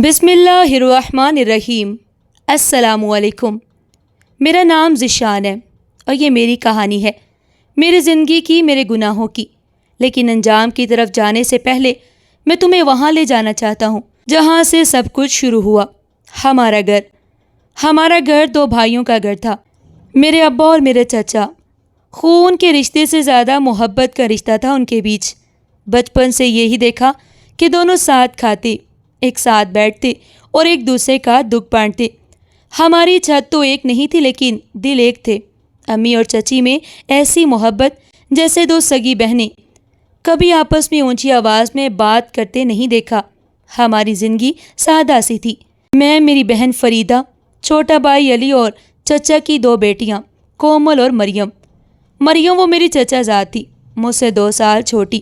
بسم اللہ الرحمن الرحیم۔ السلام علیکم۔ میرا نام ذیشان ہے اور یہ میری کہانی ہے، میری زندگی کی، میرے گناہوں کی۔ لیکن انجام کی طرف جانے سے پہلے میں تمہیں وہاں لے جانا چاہتا ہوں جہاں سے سب کچھ شروع ہوا، ہمارا گھر۔ ہمارا گھر دو بھائیوں کا گھر تھا، میرے ابا اور میرے چچا۔ خون کے رشتے سے زیادہ محبت کا رشتہ تھا ان کے بیچ۔ بچپن سے یہی دیکھا کہ دونوں ساتھ کھاتے، ایک ساتھ بیٹھتے اور ایک دوسرے کا دکھ بانٹتے۔ ہماری چھت تو ایک نہیں تھی لیکن دل ایک تھے۔ امی اور چچی میں ایسی محبت جیسے دو سگی بہنیں۔ کبھی آپس میں اونچی آواز میں بات کرتے نہیں دیکھا۔ ہماری زندگی سادہ سی تھی، میں، میری بہن فریدہ، چھوٹا بھائی علی اور چچا کی دو بیٹیاں کومل اور مریم۔ مریم وہ میری چچا زاد تھی، مجھ سے 2 سال چھوٹی۔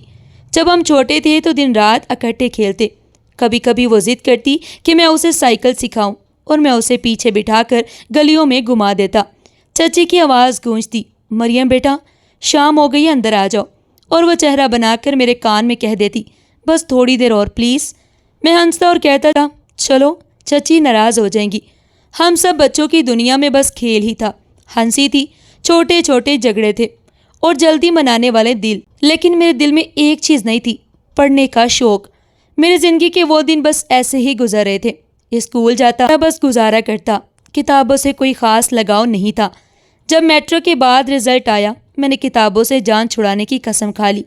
جب ہم چھوٹے تھے تو دن رات اکٹھے کھیلتے۔ کبھی کبھی وہ ضد کرتی کہ میں اسے سائیکل سکھاؤں اور میں اسے پیچھے بٹھا کر گلیوں میں گھما دیتا۔ چچی کی آواز گونجتی، مریم بیٹا شام ہو گئی، اندر آ جاؤ، اور وہ چہرہ بنا کر میرے کان میں کہہ دیتی، بس تھوڑی دیر اور پلیز۔ میں ہنستا اور کہتا تھا، چلو چچی ناراض ہو جائیں گی۔ ہم سب بچوں کی دنیا میں بس کھیل ہی تھا، ہنسی تھی، چھوٹے چھوٹے جھگڑے تھے اور جلدی منانے والے دل۔ لیکن میرے دل میں ایک چیز نہیں تھی، پڑھنے کا شوق۔ میری زندگی کے وہ دن بس ایسے ہی گزر رہے تھے۔ اسکول جاتا بس گزارا کرتا، کتابوں سے کوئی خاص لگاؤ نہیں تھا۔ جب میٹرک کے بعد رزلٹ آیا، میں نے کتابوں سے جان چھڑانے کی قسم کھا لی۔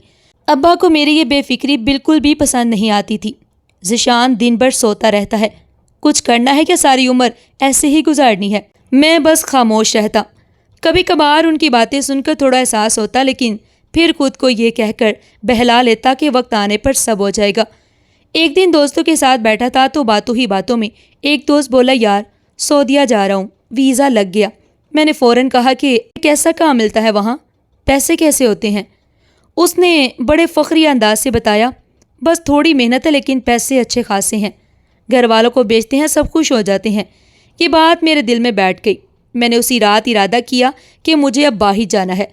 ابا کو میری یہ بے فکری بالکل بھی پسند نہیں آتی تھی۔ ذیشان دن بھر سوتا رہتا ہے، کچھ کرنا ہے کہ ساری عمر ایسے ہی گزارنی ہے؟ میں بس خاموش رہتا۔ کبھی کبھار ان کی باتیں سن کر تھوڑا احساس ہوتا، لیکن پھر خود کو یہ کہہ کر بہلا لیتا کہ وقت آنے پر سب ہو جائے گا۔ ایک دن دوستوں کے ساتھ بیٹھا تھا تو باتوں ہی باتوں میں ایک دوست بولا، یار سعودیہ جا رہا ہوں، ویزا لگ گیا۔ میں نے فوراً کہا کہ کیسا کام ملتا ہے وہاں، پیسے کیسے ہوتے ہیں؟ اس نے بڑے فخری انداز سے بتایا، بس تھوڑی محنت ہے لیکن پیسے اچھے خاصے ہیں، گھر والوں کو بیچتے ہیں، سب خوش ہو جاتے ہیں۔ یہ بات میرے دل میں بیٹھ گئی۔ میں نے اسی رات ارادہ کیا کہ مجھے اب باہر جانا ہے،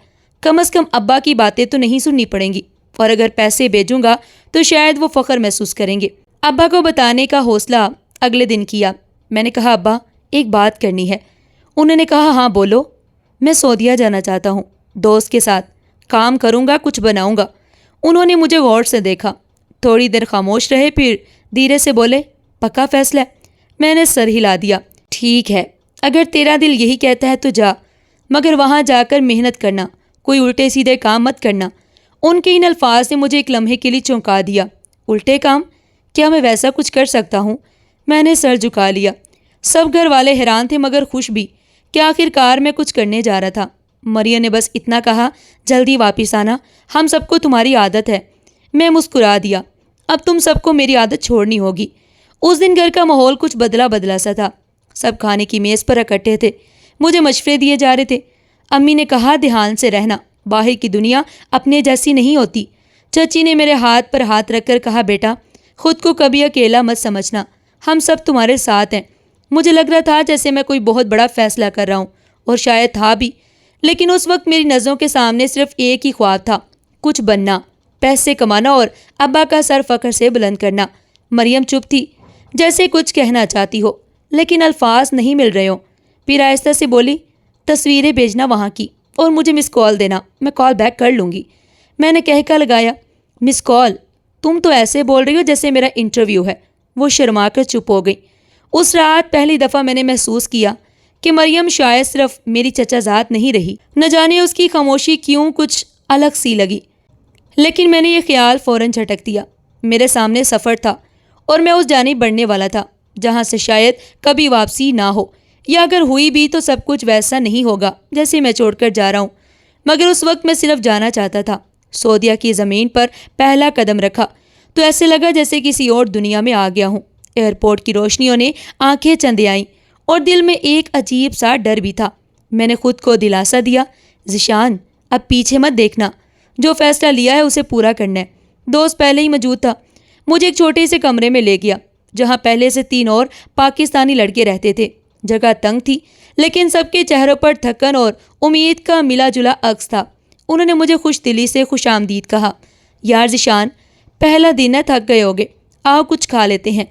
کم از کم ابا کی باتیں تو نہیں سننی پڑیں گی، اور اگر پیسے بھیجوں گا تو شاید وہ فخر محسوس کریں گے۔ ابا کو بتانے کا حوصلہ اگلے دن کیا۔ میں نے کہا، ابا ایک بات کرنی ہے۔ انہوں نے کہا، ہاں بولو۔ میں سعودیہ جانا چاہتا ہوں، دوست کے ساتھ، کام کروں گا، کچھ بناؤں گا۔ انہوں نے مجھے غور سے دیکھا، تھوڑی دیر خاموش رہے، پھر دھیرے سے بولے، پکا فیصلہ ہے؟ میں نے سر ہلا دیا۔ ٹھیک ہے، اگر تیرا دل یہی کہتا ہے تو جا، مگر وہاں جا کر محنت کرنا، کوئی الٹے سیدھے کام مت کرنا۔ ان کے ان الفاظ نے مجھے ایک لمحے کے لیے چونکا دیا۔ الٹے کام؟ کیا میں ویسا کچھ کر سکتا ہوں؟ میں نے سر جھکا لیا۔ سب گھر والے حیران تھے مگر خوش بھی کہ آخر کار میں کچھ کرنے جا رہا تھا۔ مریم نے بس اتنا کہا، جلدی واپس آنا، ہم سب کو تمہاری عادت ہے۔ میں مسکرا دیا، اب تم سب کو میری عادت چھوڑنی ہوگی۔ اس دن گھر کا ماحول کچھ بدلا سا تھا، سب کھانے کی میز پر اکٹھے تھے، مجھے مشورے دیے جا رہے تھے۔ امی نے کہا، دھیان سے رہنا، باہر کی دنیا اپنے جیسی نہیں ہوتی۔ چچی نے میرے ہاتھ پر ہاتھ رکھ کر کہا، بیٹا خود کو کبھی اکیلا مت سمجھنا، ہم سب تمہارے ساتھ ہیں۔ مجھے لگ رہا تھا جیسے میں کوئی بہت بڑا فیصلہ کر رہا ہوں، اور شاید تھا بھی، لیکن اس وقت میری نظروں کے سامنے صرف ایک ہی خواب تھا، کچھ بننا، پیسے کمانا اور ابا کا سر فخر سے بلند کرنا۔ مریم چپ تھی، جیسے کچھ کہنا چاہتی ہو لیکن الفاظ نہیں مل رہے ہوں۔ پھر آہستہ سے بولی، تصویریں بھیجنا وہاں کی اور مجھے مس کال دینا، میں کال بیک کر لوں گی۔ میں نے کہہ کر لگایا، مس کال؟ تم تو ایسے بول رہی ہو جیسے میرا انٹرویو ہے۔ وہ شرما کر چپ ہو گئی۔ اس رات پہلی دفعہ میں نے محسوس کیا کہ مریم شاید صرف میری چچا زاد نہیں رہی، نہ جانے اس کی خاموشی کیوں کچھ الگ سی لگی۔ لیکن میں نے یہ خیال فوراً جھٹک دیا۔ میرے سامنے سفر تھا اور میں اس جانب بڑھنے والا تھا جہاں سے شاید کبھی واپسی نہ ہو، یا اگر ہوئی بھی تو سب کچھ ویسا نہیں ہوگا جیسے میں چھوڑ کر جا رہا ہوں۔ مگر اس وقت میں صرف جانا چاہتا تھا۔ سعودیہ کی زمین پر پہلا قدم رکھا تو ایسے لگا جیسے کسی اور دنیا میں آ گیا ہوں۔ ایئرپورٹ کی روشنیوں نے آنکھیں چندے آئیں اور دل میں ایک عجیب سا ڈر بھی تھا۔ میں نے خود کو دلاسا دیا، ذیشان اب پیچھے مت دیکھنا، جو فیصلہ لیا ہے اسے پورا کرنا ہے۔ دوست پہلے ہی موجود تھا، مجھے ایک چھوٹے سے کمرے میں لے گیا جہاں پہلے سے 3 اور پاکستانی لڑکے رہتے تھے۔ جگہ تنگ تھی لیکن سب کے چہروں پر تھکن اور امید کا ملا جلا عکس تھا۔ انہوں نے مجھے خوش دلی سے خوش آمدید کہا، یار ذیشان پہلا دن ہے، تھک گئے ہوگے، آؤ کچھ کھا لیتے ہیں۔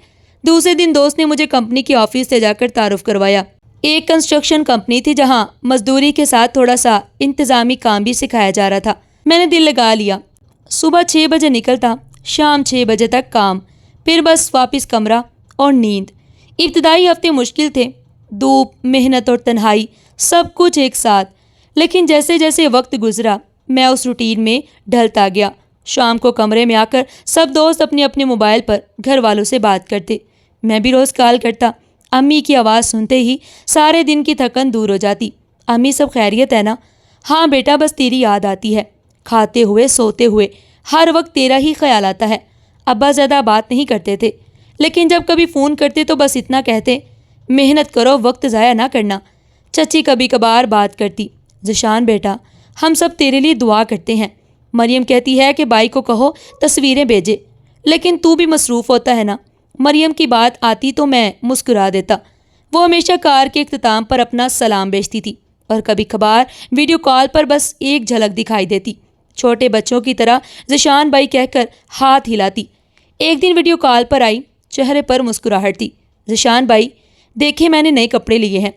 دوسرے دن دوست نے مجھے کمپنی کے آفس سے جا کر تعارف کروایا۔ ایک کنسٹرکشن کمپنی تھی جہاں مزدوری کے ساتھ تھوڑا سا انتظامی کام بھی سکھایا جا رہا تھا۔ میں نے دل لگا لیا۔ صبح 6 بجے نکلتا، شام 6 بجے تک کام، پھر بس واپس کمرہ اور نیند۔ ابتدائی ہفتے مشکل تھے، دھوپ، محنت اور تنہائی سب کچھ ایک ساتھ، لیکن جیسے جیسے وقت گزرا میں اس روٹین میں ڈھلتا گیا۔ شام کو کمرے میں آ کر سب دوست اپنے اپنے موبائل پر گھر والوں سے بات کرتے، میں بھی روز کال کرتا۔ امی کی آواز سنتے ہی سارے دن کی تھکن دور ہو جاتی۔ امی سب خیریت ہے نا؟ ہاں بیٹا، بس تیری یاد آتی ہے، کھاتے ہوئے سوتے ہوئے ہر وقت تیرا ہی خیال آتا ہے۔ ابا زیادہ بات نہیں کرتے تھے، لیکن جب کبھی فون کرتے تو بس اتنا کہتے، محنت کرو، وقت ضائع نہ کرنا۔ چچی کبھی کبھار بات کرتی، ذیشان بیٹا ہم سب تیرے لیے دعا کرتے ہیں۔ مریم کہتی ہے کہ بھائی کو کہو تصویریں بھیجے، لیکن تو بھی مصروف ہوتا ہے نا۔ مریم کی بات آتی تو میں مسکرا دیتا۔ وہ ہمیشہ کار کے اختتام پر اپنا سلام بھیجتی تھی اور کبھی کبھار ویڈیو کال پر بس ایک جھلک دکھائی دیتی، چھوٹے بچوں کی طرح ذیشان بھائی کہہ کر ہاتھ ہلاتی۔ ایک دن ویڈیو کال پر آئی، چہرے پر مسکراہٹ تھی۔ ذیشان بھائی دیکھیں میں نے نئے کپڑے لیے ہیں،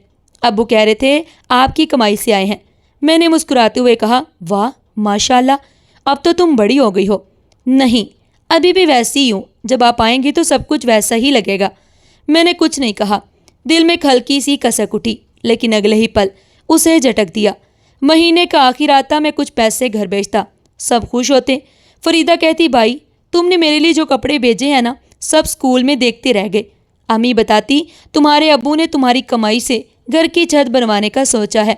ابو کہہ رہے تھے آپ کی کمائی سے آئے ہیں۔ میں نے مسکراتے ہوئے کہا واہ ماشاء اللہ، اب تو تم بڑی ہو گئی ہو۔ نہیں، ابھی بھی ویسی ہی ہوں، جب آپ آئیں گی تو سب کچھ ویسا ہی لگے گا۔ میں نے کچھ نہیں کہا، دل میں ہلکی سی کسک اٹھی، لیکن اگلے ہی پل اسے جھٹک دیا۔ مہینے کا آخر آتا، میں کچھ پیسے گھر بھیجتا، سب خوش ہوتے۔ فریدہ کہتی بھائی تم نے میرے لیے جو کپڑے بھیجے ہیں نا، سب اسکول میں دیکھتے رہ گئے۔ امی بتاتی تمہارے ابو نے تمہاری کمائی سے گھر کی چھت بنوانے کا سوچا ہے۔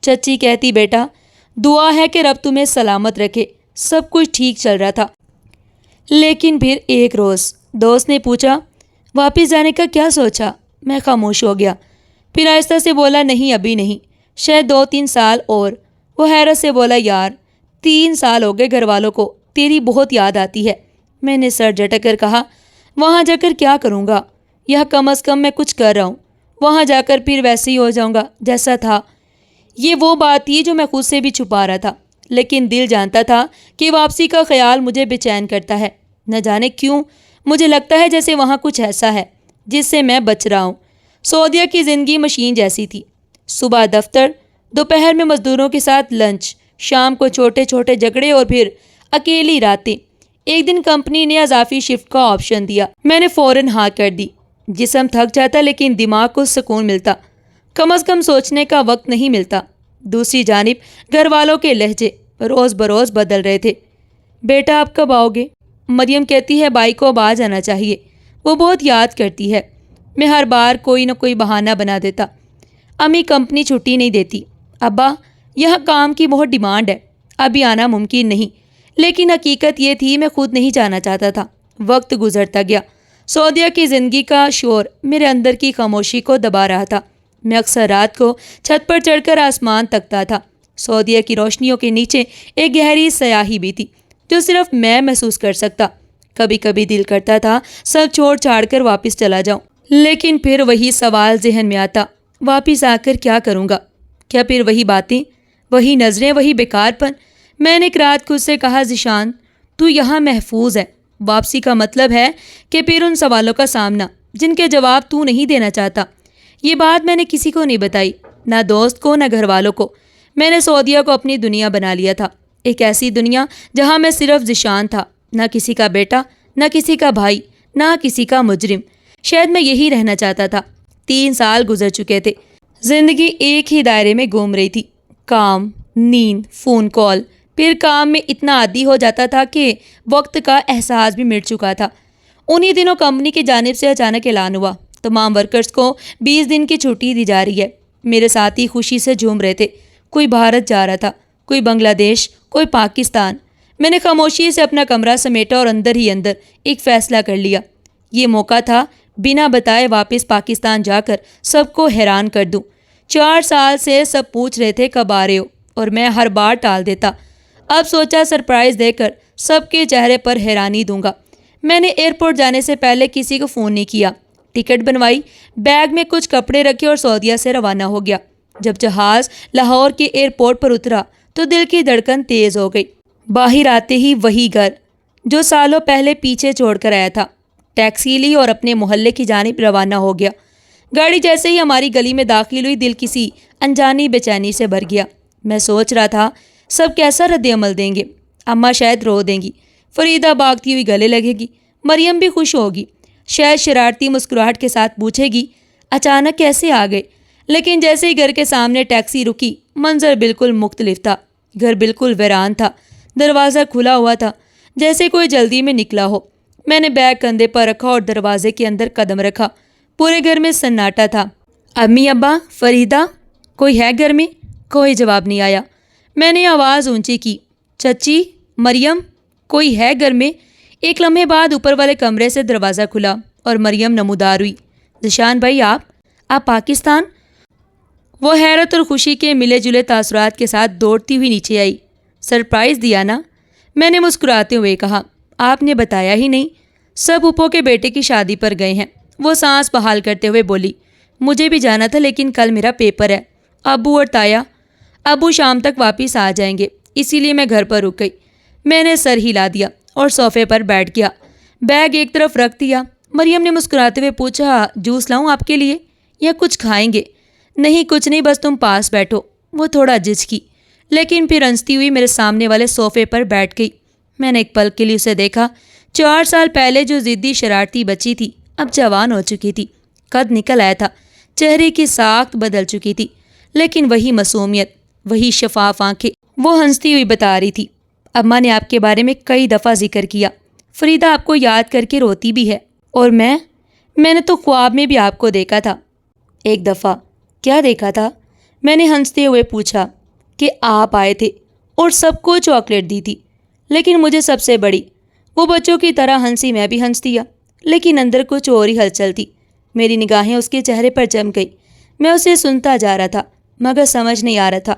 چچی کہتی بیٹا دعا ہے کہ رب تمہیں سلامت رکھے۔ سب کچھ ٹھیک چل رہا تھا، لیکن پھر ایک روز دوست نے پوچھا واپس جانے کا کیا سوچا؟ میں خاموش ہو گیا، پھر آہستہ سے بولا نہیں ابھی نہیں، شاید 2-3 سال اور۔ وہ حیرت سے بولا یار 3 سال ہو گئے گھر والوں کو، تیری بہت یاد آتی ہے۔ میں نے سر جھٹک کر کہا وہاں جا کر کیا کروں گا، یہ کم از کم میں کچھ کر رہا ہوں، وہاں جا کر پھر ویسے ہی ہو جاؤں گا جیسا تھا۔ یہ وہ بات تھی جو میں خود سے بھی چھپا رہا تھا، لیکن دل جانتا تھا کہ واپسی کا خیال مجھے بے چین کرتا ہے۔ نہ جانے کیوں مجھے لگتا ہے جیسے وہاں کچھ ایسا ہے جس سے میں بچ رہا ہوں۔ سعودیہ کی زندگی مشین جیسی تھی، صبح دفتر، دوپہر میں مزدوروں کے ساتھ لنچ، شام کو چھوٹے چھوٹے جھگڑے اور پھر اکیلی راتیں۔ ایک دن کمپنی نے اضافی شفٹ کا آپشن دیا، میں نے فوراً ہاں کر دی۔ جسم تھک جاتا لیکن دماغ کو سکون ملتا، کم از کم سوچنے کا وقت نہیں ملتا۔ دوسری جانب گھر والوں کے لہجے روز بروز بدل رہے تھے۔ بیٹا آپ کب آؤ گے؟ مریم کہتی ہے بھائی کو اب آ جانا چاہیے، وہ بہت یاد کرتی ہے۔ میں ہر بار کوئی نہ کوئی بہانہ بنا دیتا۔ امی کمپنی چھٹی نہیں دیتی، ابا یہاں کام کی بہت ڈیمانڈ ہے، ابھی آنا ممکن نہیں۔ لیکن حقیقت یہ تھی میں خود نہیں جانا چاہتا تھا۔ وقت گزرتا گیا، سعودیہ کی زندگی کا شور میرے اندر کی خاموشی کو دبا رہا تھا۔ میں اکثر رات کو چھت پر چڑھ کر آسمان تکتا تھا۔ سعودیہ کی روشنیوں کے نیچے ایک گہری سیاہی بھی تھی جو صرف میں محسوس کر سکتا۔ کبھی کبھی دل کرتا تھا سب چھوڑ چھاڑ کر واپس چلا جاؤں، لیکن پھر وہی سوال ذہن میں آتا، واپس آ کر کیا کروں گا؟ کیا پھر وہی باتیں، وہی نظریں، وہی بیکار پن؟ میں نے ایک رات خود سے کہا ذیشان تو یہاں محفوظ ہے، واپسی کا مطلب ہے کہ پھر ان سوالوں کا سامنا جن کے جواب تو نہیں دینا چاہتا۔ یہ بات میں نے کسی کو نہیں بتائی، نہ دوست کو نہ گھر والوں کو۔ میں نے سعودیہ کو اپنی دنیا بنا لیا تھا، ایک ایسی دنیا جہاں میں صرف ذیشان تھا، نہ کسی کا بیٹا، نہ کسی کا بھائی، نہ کسی کا مجرم۔ شاید میں یہی رہنا چاہتا تھا۔ 3 سال گزر چکے تھے، زندگی ایک ہی دائرے میں گھوم رہی تھی، کام، نیند، فون کال، پھر کام میں اتنا عادی ہو جاتا تھا کہ وقت کا احساس بھی مٹ چکا تھا۔ انہی دنوں کمپنی کی جانب سے اچانک اعلان ہوا تمام ورکرز کو 20 دن کی چھٹی دی جا رہی ہے۔ میرے ساتھی خوشی سے جھوم رہے تھے، کوئی بھارت جا رہا تھا، کوئی بنگلہ دیش، کوئی پاکستان۔ میں نے خاموشی سے اپنا کمرہ سمیٹا اور اندر ہی اندر ایک فیصلہ کر لیا۔ یہ موقع تھا بنا بتائے واپس پاکستان جا کر سب کو حیران کر دوں۔ 4 سال سے سب پوچھ رہے تھے کب آ رہے ہو، اور میں ہر بار ٹال دیتا۔ اب سوچا سرپرائز دے کر سب کے چہرے پر حیرانی دوں گا۔ میں نے ایئرپورٹ جانے سے پہلے کسی کو فون نہیں کیا، ٹکٹ بنوائی، بیگ میں کچھ کپڑے رکھے اور سعودیہ سے روانہ ہو گیا۔ جب جہاز لاہور کے ایئرپورٹ پر اترا تو دل کی دھڑکن تیز ہو گئی۔ باہر آتے ہی وہی گھر جو سالوں پہلے پیچھے چھوڑ کر آیا تھا، ٹیکسی لی اور اپنے محلے کی جانب روانہ ہو گیا۔ گاڑی جیسے ہی ہماری گلی میں داخل ہوئی دل کسی انجانی بے چینی سے بھر گیا۔ میں سوچ رہا تھا سب کیسا رد عمل دیں گے۔ اماں شاید رو دیں گی، فریدہ بھاگتی ہوئی گلے لگے گی، مریم بھی خوش ہوگی، شاید شرارتی مسکراہٹ کے ساتھ پوچھے گی اچانک کیسے آ گئے۔ لیکن جیسے ہی گھر کے سامنے ٹیکسی رکی منظر بالکل مختلف تھا۔ گھر بالکل ویران تھا، دروازہ کھلا ہوا تھا جیسے کوئی جلدی میں نکلا ہو۔ میں نے بیگ کندھے پر رکھا اور دروازے کے اندر قدم رکھا۔ پورے گھر میں سناٹا تھا۔ امی، ابا، فریدہ، کوئی ہے گھر میں؟ کوئی جواب نہیں آیا۔ میں نے آواز اونچی کی، چچی، مریم، کوئی ہے گھر میں؟ ایک لمحے بعد اوپر والے کمرے سے دروازہ کھلا اور مریم نمودار ہوئی۔ ذیشان بھائی، آپ پاکستان؟ وہ حیرت اور خوشی کے ملے جلے تاثرات کے ساتھ دوڑتی ہوئی نیچے آئی۔ سرپرائز دیا نا؟ میں نے مسکراتے ہوئے کہا۔ آپ نے بتایا ہی نہیں۔ سب پھپھو کے بیٹے کی شادی پر گئے ہیں۔ وہ سانس بحال کرتے ہوئے بولی۔ مجھے بھی جانا تھا لیکن کل میرا پیپر ہے۔ ابو اور تایا؟ ابو شام تک واپس آ جائیں گے، اسی لیے میں گھر پر رک گئی۔ میں نے سر ہلا دیا اور صوفے پر بیٹھ گیا، بیگ ایک طرف رکھ دیا۔ مریم نے مسکراتے ہوئے پوچھا، جوس لاؤں آپ کے لیے یا کچھ کھائیں گے؟ نہیں کچھ نہیں، بس تم پاس بیٹھو۔ وہ تھوڑا جھجکی لیکن پھر ہنستی ہوئی میرے سامنے والے صوفے پر بیٹھ گئی۔ میں نے ایک پل کے لیے اسے دیکھا۔ 4 سال پہلے جو ضدی شرارتی بچی تھی اب جوان ہو چکی تھی، قد نکل آیا تھا، چہرے کی ساخت بدل چکی تھی، لیکن وہی معصومیت، وہی شفاف آنکھیں۔ وہ ہنستی ہوئی بتا رہی تھی، اماں نے آپ کے بارے میں کئی دفعہ ذکر کیا، فریدہ آپ کو یاد کر کے روتی بھی ہے، اور میں نے تو خواب میں بھی آپ کو دیکھا تھا ایک دفعہ۔ کیا دیکھا تھا؟ میں نے ہنستے ہوئے پوچھا۔ کہ آپ آئے تھے اور سب کو چاکلیٹ دی تھی، لیکن مجھے سب سے بڑی۔ وہ بچوں کی طرح ہنسی، میں بھی ہنس دیا، لیکن اندر کچھ اور ہی ہلچل تھی۔ میری نگاہیں اس کے چہرے پر جم گئی۔ میں اسے سنتا جا رہا تھا مگر سمجھ نہیں آ رہا تھا۔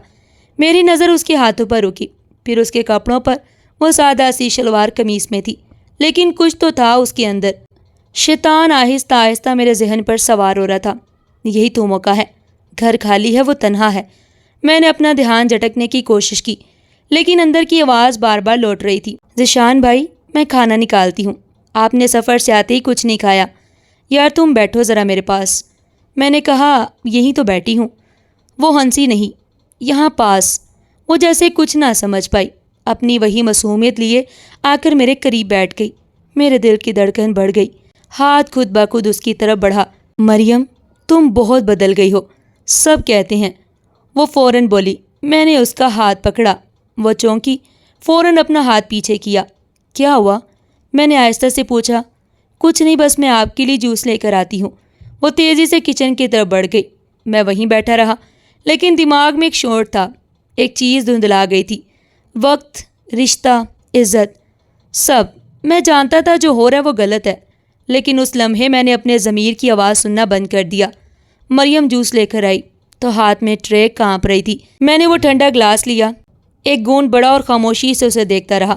میری نظر اس کے ہاتھوں پر رکی، پھر اس کے کپڑوں پر۔ وہ سادہ سی شلوار قمیص میں تھی، لیکن کچھ تو تھا اس کے اندر۔ شیطان آہستہ آہستہ میرے ذہن پر سوار ہو رہا تھا۔ یہی تو موقع ہے، گھر خالی ہے، وہ تنہا ہے۔ میں نے اپنا دھیان جھٹکنے کی کوشش کی، لیکن اندر کی آواز بار بار لوٹ رہی تھی، ذیشان بھائی میں کھانا نکالتی ہوں، آپ نے سفر سے آتے ہی کچھ نہیں کھایا۔ یار تم بیٹھو ذرا میرے پاس۔ میں نے کہا، یہیں تو بیٹھی ہوں۔ وہ ہنسی نہیں، یہاں پاس۔ وہ جیسے کچھ نہ سمجھ پائی، اپنی وہی معصومیت لیے آ کر میرے قریب بیٹھ گئی۔ میرے دل کی دھڑکن بڑھ گئی، ہاتھ خود بخود اس کی طرف بڑھا۔ مریم تم بہت بدل گئی ہو، سب کہتے ہیں۔ وہ فوراً بولی۔ میں نے اس کا ہاتھ پکڑا۔ وہ چونکی، فوراً اپنا ہاتھ پیچھے کیا۔ کیا ہوا؟ میں نے آہستہ سے پوچھا۔ کچھ نہیں، بس میں آپ کے لیے جوس لے کر آتی ہوں۔ وہ تیزی سے کچن کی طرف بڑھ گئی۔ میں وہیں بیٹھا رہا، لیکن دماغ میں ایک شور تھا، ایک چیز دھندلا گئی تھی۔ وقت، رشتہ، عزت، سب۔ میں جانتا تھا جو ہو رہا ہے وہ غلط ہے، لیکن اس لمحے میں نے اپنے ضمیر کی آواز سننا بند کر دیا۔ مریم جوس لے کر آئی تو ہاتھ میں ٹرے کانپ رہی تھی۔ میں نے وہ ٹھنڈا گلاس لیا، ایک گھونٹ بڑا اور خاموشی سے اسے دیکھتا رہا۔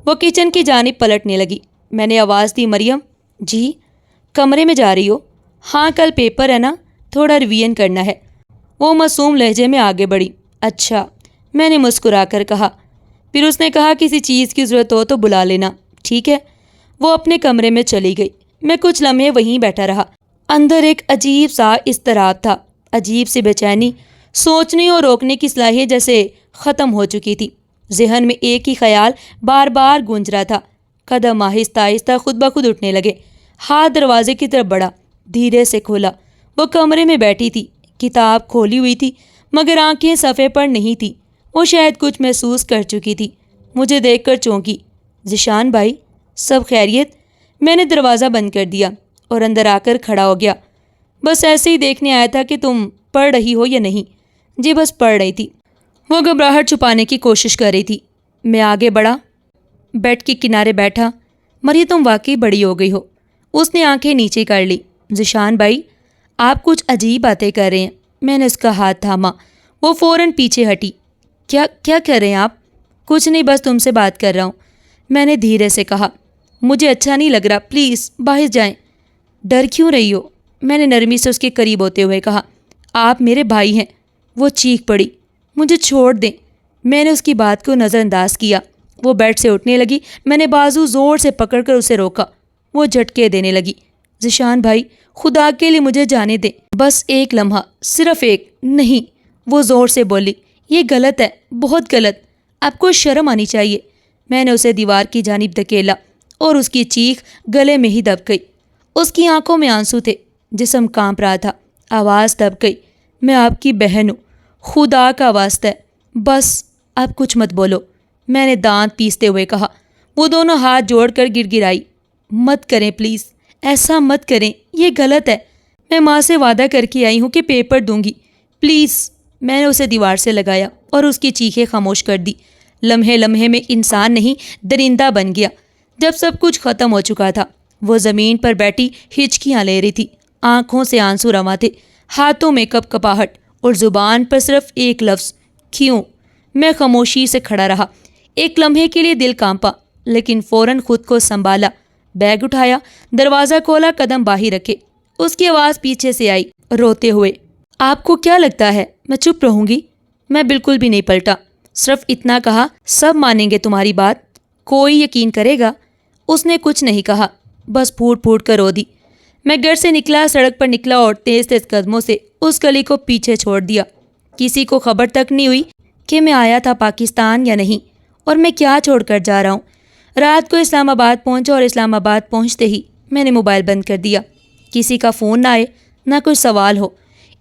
وہ کچن کی جانب پلٹنے لگی۔ میں نے آواز دی، مریم جی؟ کمرے میں جا رہی ہو؟ ہاں کل پیپر ہے نا، تھوڑا ریویژن کرنا ہے۔ وہ معصوم لہجے میں آگے بڑھی۔ اچھا، میں نے مسکرا کر کہا۔ پھر اس نے کہا، کسی چیز کی ضرورت ہو تو بلا لینا، ٹھیک ہے؟ وہ اپنے کمرے میں چلی گئی۔ میں کچھ لمحے وہیں بیٹھا رہا۔ اندر ایک عجیب سا اضطراب تھا، عجیب سی بے چینی، سوچنے اور روکنے کی صلاحیت جیسے ختم ہو چکی تھی۔ ذہن میں ایک ہی خیال بار بار گونج رہا تھا۔ قدم آہستہ آہستہ خود بخود اٹھنے لگے۔ ہاتھ دروازے کی طرف بڑھا، دھیرے سے کھولا۔ وہ کمرے میں بیٹھی تھی، کتاب کھولی ہوئی تھی، مگر آنکھیں صفحے پر نہیں تھی۔ وہ شاید کچھ محسوس کر چکی تھی، مجھے دیکھ کر چونکی۔ ذیشان بھائی سب خیریت؟ میں نے دروازہ بند کر دیا اور اندر آ کر کھڑا ہو گیا۔ بس ایسے ہی دیکھنے آیا تھا کہ تم پڑھ رہی ہو یا نہیں۔ جی بس پڑھ رہی تھی۔ وہ گھبراہٹ چھپانے کی کوشش کر رہی تھی۔ میں آگے بڑھا، بیڈ کے کنارے بیٹھا۔ مریم تم واقعی بڑی ہو گئی ہو۔ اس نے آنکھیں نیچے کر لی۔ ذیشان بھائی آپ کچھ عجیب باتیں کر رہے ہیں۔ میں نے اس کا ہاتھ تھاما۔ وہ فوراً پیچھے ہٹی۔ کیا کر رہے ہیں آپ؟ کچھ نہیں، بس تم سے بات کر رہا ہوں، میں نے دھیرے سے کہا۔ مجھے اچھا نہیں لگ رہا، پلیز باہر جائیں۔ ڈر کیوں رہی ہو؟ میں نے نرمی سے اس کے قریب ہوتے ہوئے کہا۔ آپ میرے بھائی ہیں۔ وہ چیخ پڑی، مجھے چھوڑ دیں۔ میں نے اس کی بات کو نظر انداز کیا۔ وہ بیڈ سے اٹھنے لگی۔ میں نے بازو زور سے پکڑ کر اسے روکا۔ وہ جھٹکے دینے لگی۔ ذیشان بھائی، خدا کے لیے مجھے جانے دیں، بس ایک لمحہ، صرف ایک۔ نہیں، وہ زور سے بولی، یہ غلط ہے، بہت غلط، آپ کو شرم آنی چاہیے۔ میں نے اسے دیوار کی جانب دھکیلا اور اس کی چیخ گلے میں ہی دب گئی۔ اس کی آنکھوں میں آنسو تھے، جسم کانپ رہا تھا، آواز دب گئی۔ میں آپ کی بہن ہوں، خدا کا واسطہ ہے، بس اب کچھ مت بولو، میں نے دانت پیستے ہوئے کہا۔ وہ دونوں ہاتھ جوڑ کر گر گرائی۔ مت کریں پلیز، ایسا مت کریں، یہ غلط ہے، میں ماں سے وعدہ کر کے آئی ہوں کہ پیپر دوں گی، پلیز۔ میں نے اسے دیوار سے لگایا اور اس کی چیخیں خاموش کر دی۔ لمحے لمحے میں انسان نہیں درندہ بن گیا۔ جب سب کچھ ختم ہو چکا تھا، وہ زمین پر بیٹھی ہچکیاں لے رہی تھی، آنکھوں سے آنسو رواں تھے، ہاتھوں میں کپ کپاہٹ اور زبان پر صرف ایک لفظ، کیوں۔ میں خاموشی سے کھڑا رہا۔ ایک لمحے کے لیے دل کانپا، لیکن فوراً خود کو سنبھالا، بیگ اٹھایا، دروازہ کھولا، قدم باہر رکھے۔ اس کی آواز پیچھے سے آئی، روتے ہوئے، آپ کو کیا لگتا ہے میں چپ رہوں گی؟ میں بالکل بھی نہیں پلٹا، صرف اتنا کہا، سب مانیں گے تمہاری بات؟ کوئی یقین کرے گا؟ اس نے کچھ نہیں کہا، بس پھوٹ پھوٹ کر رو دی۔ میں گھر سے نکلا، سڑک پر نکلا اور تیز تیز قدموں سے اس گلی کو پیچھے چھوڑ دیا۔ کسی کو خبر تک نہیں ہوئی کہ میں آیا تھا پاکستان یا نہیں، اور میں کیا چھوڑ کر جا رہا ہوں۔ رات کو اسلام آباد پہنچا اور اسلام آباد پہنچتے ہی میں نے موبائل بند کر دیا۔ کسی کا فون نہ آئے، نہ کوئی سوال ہو۔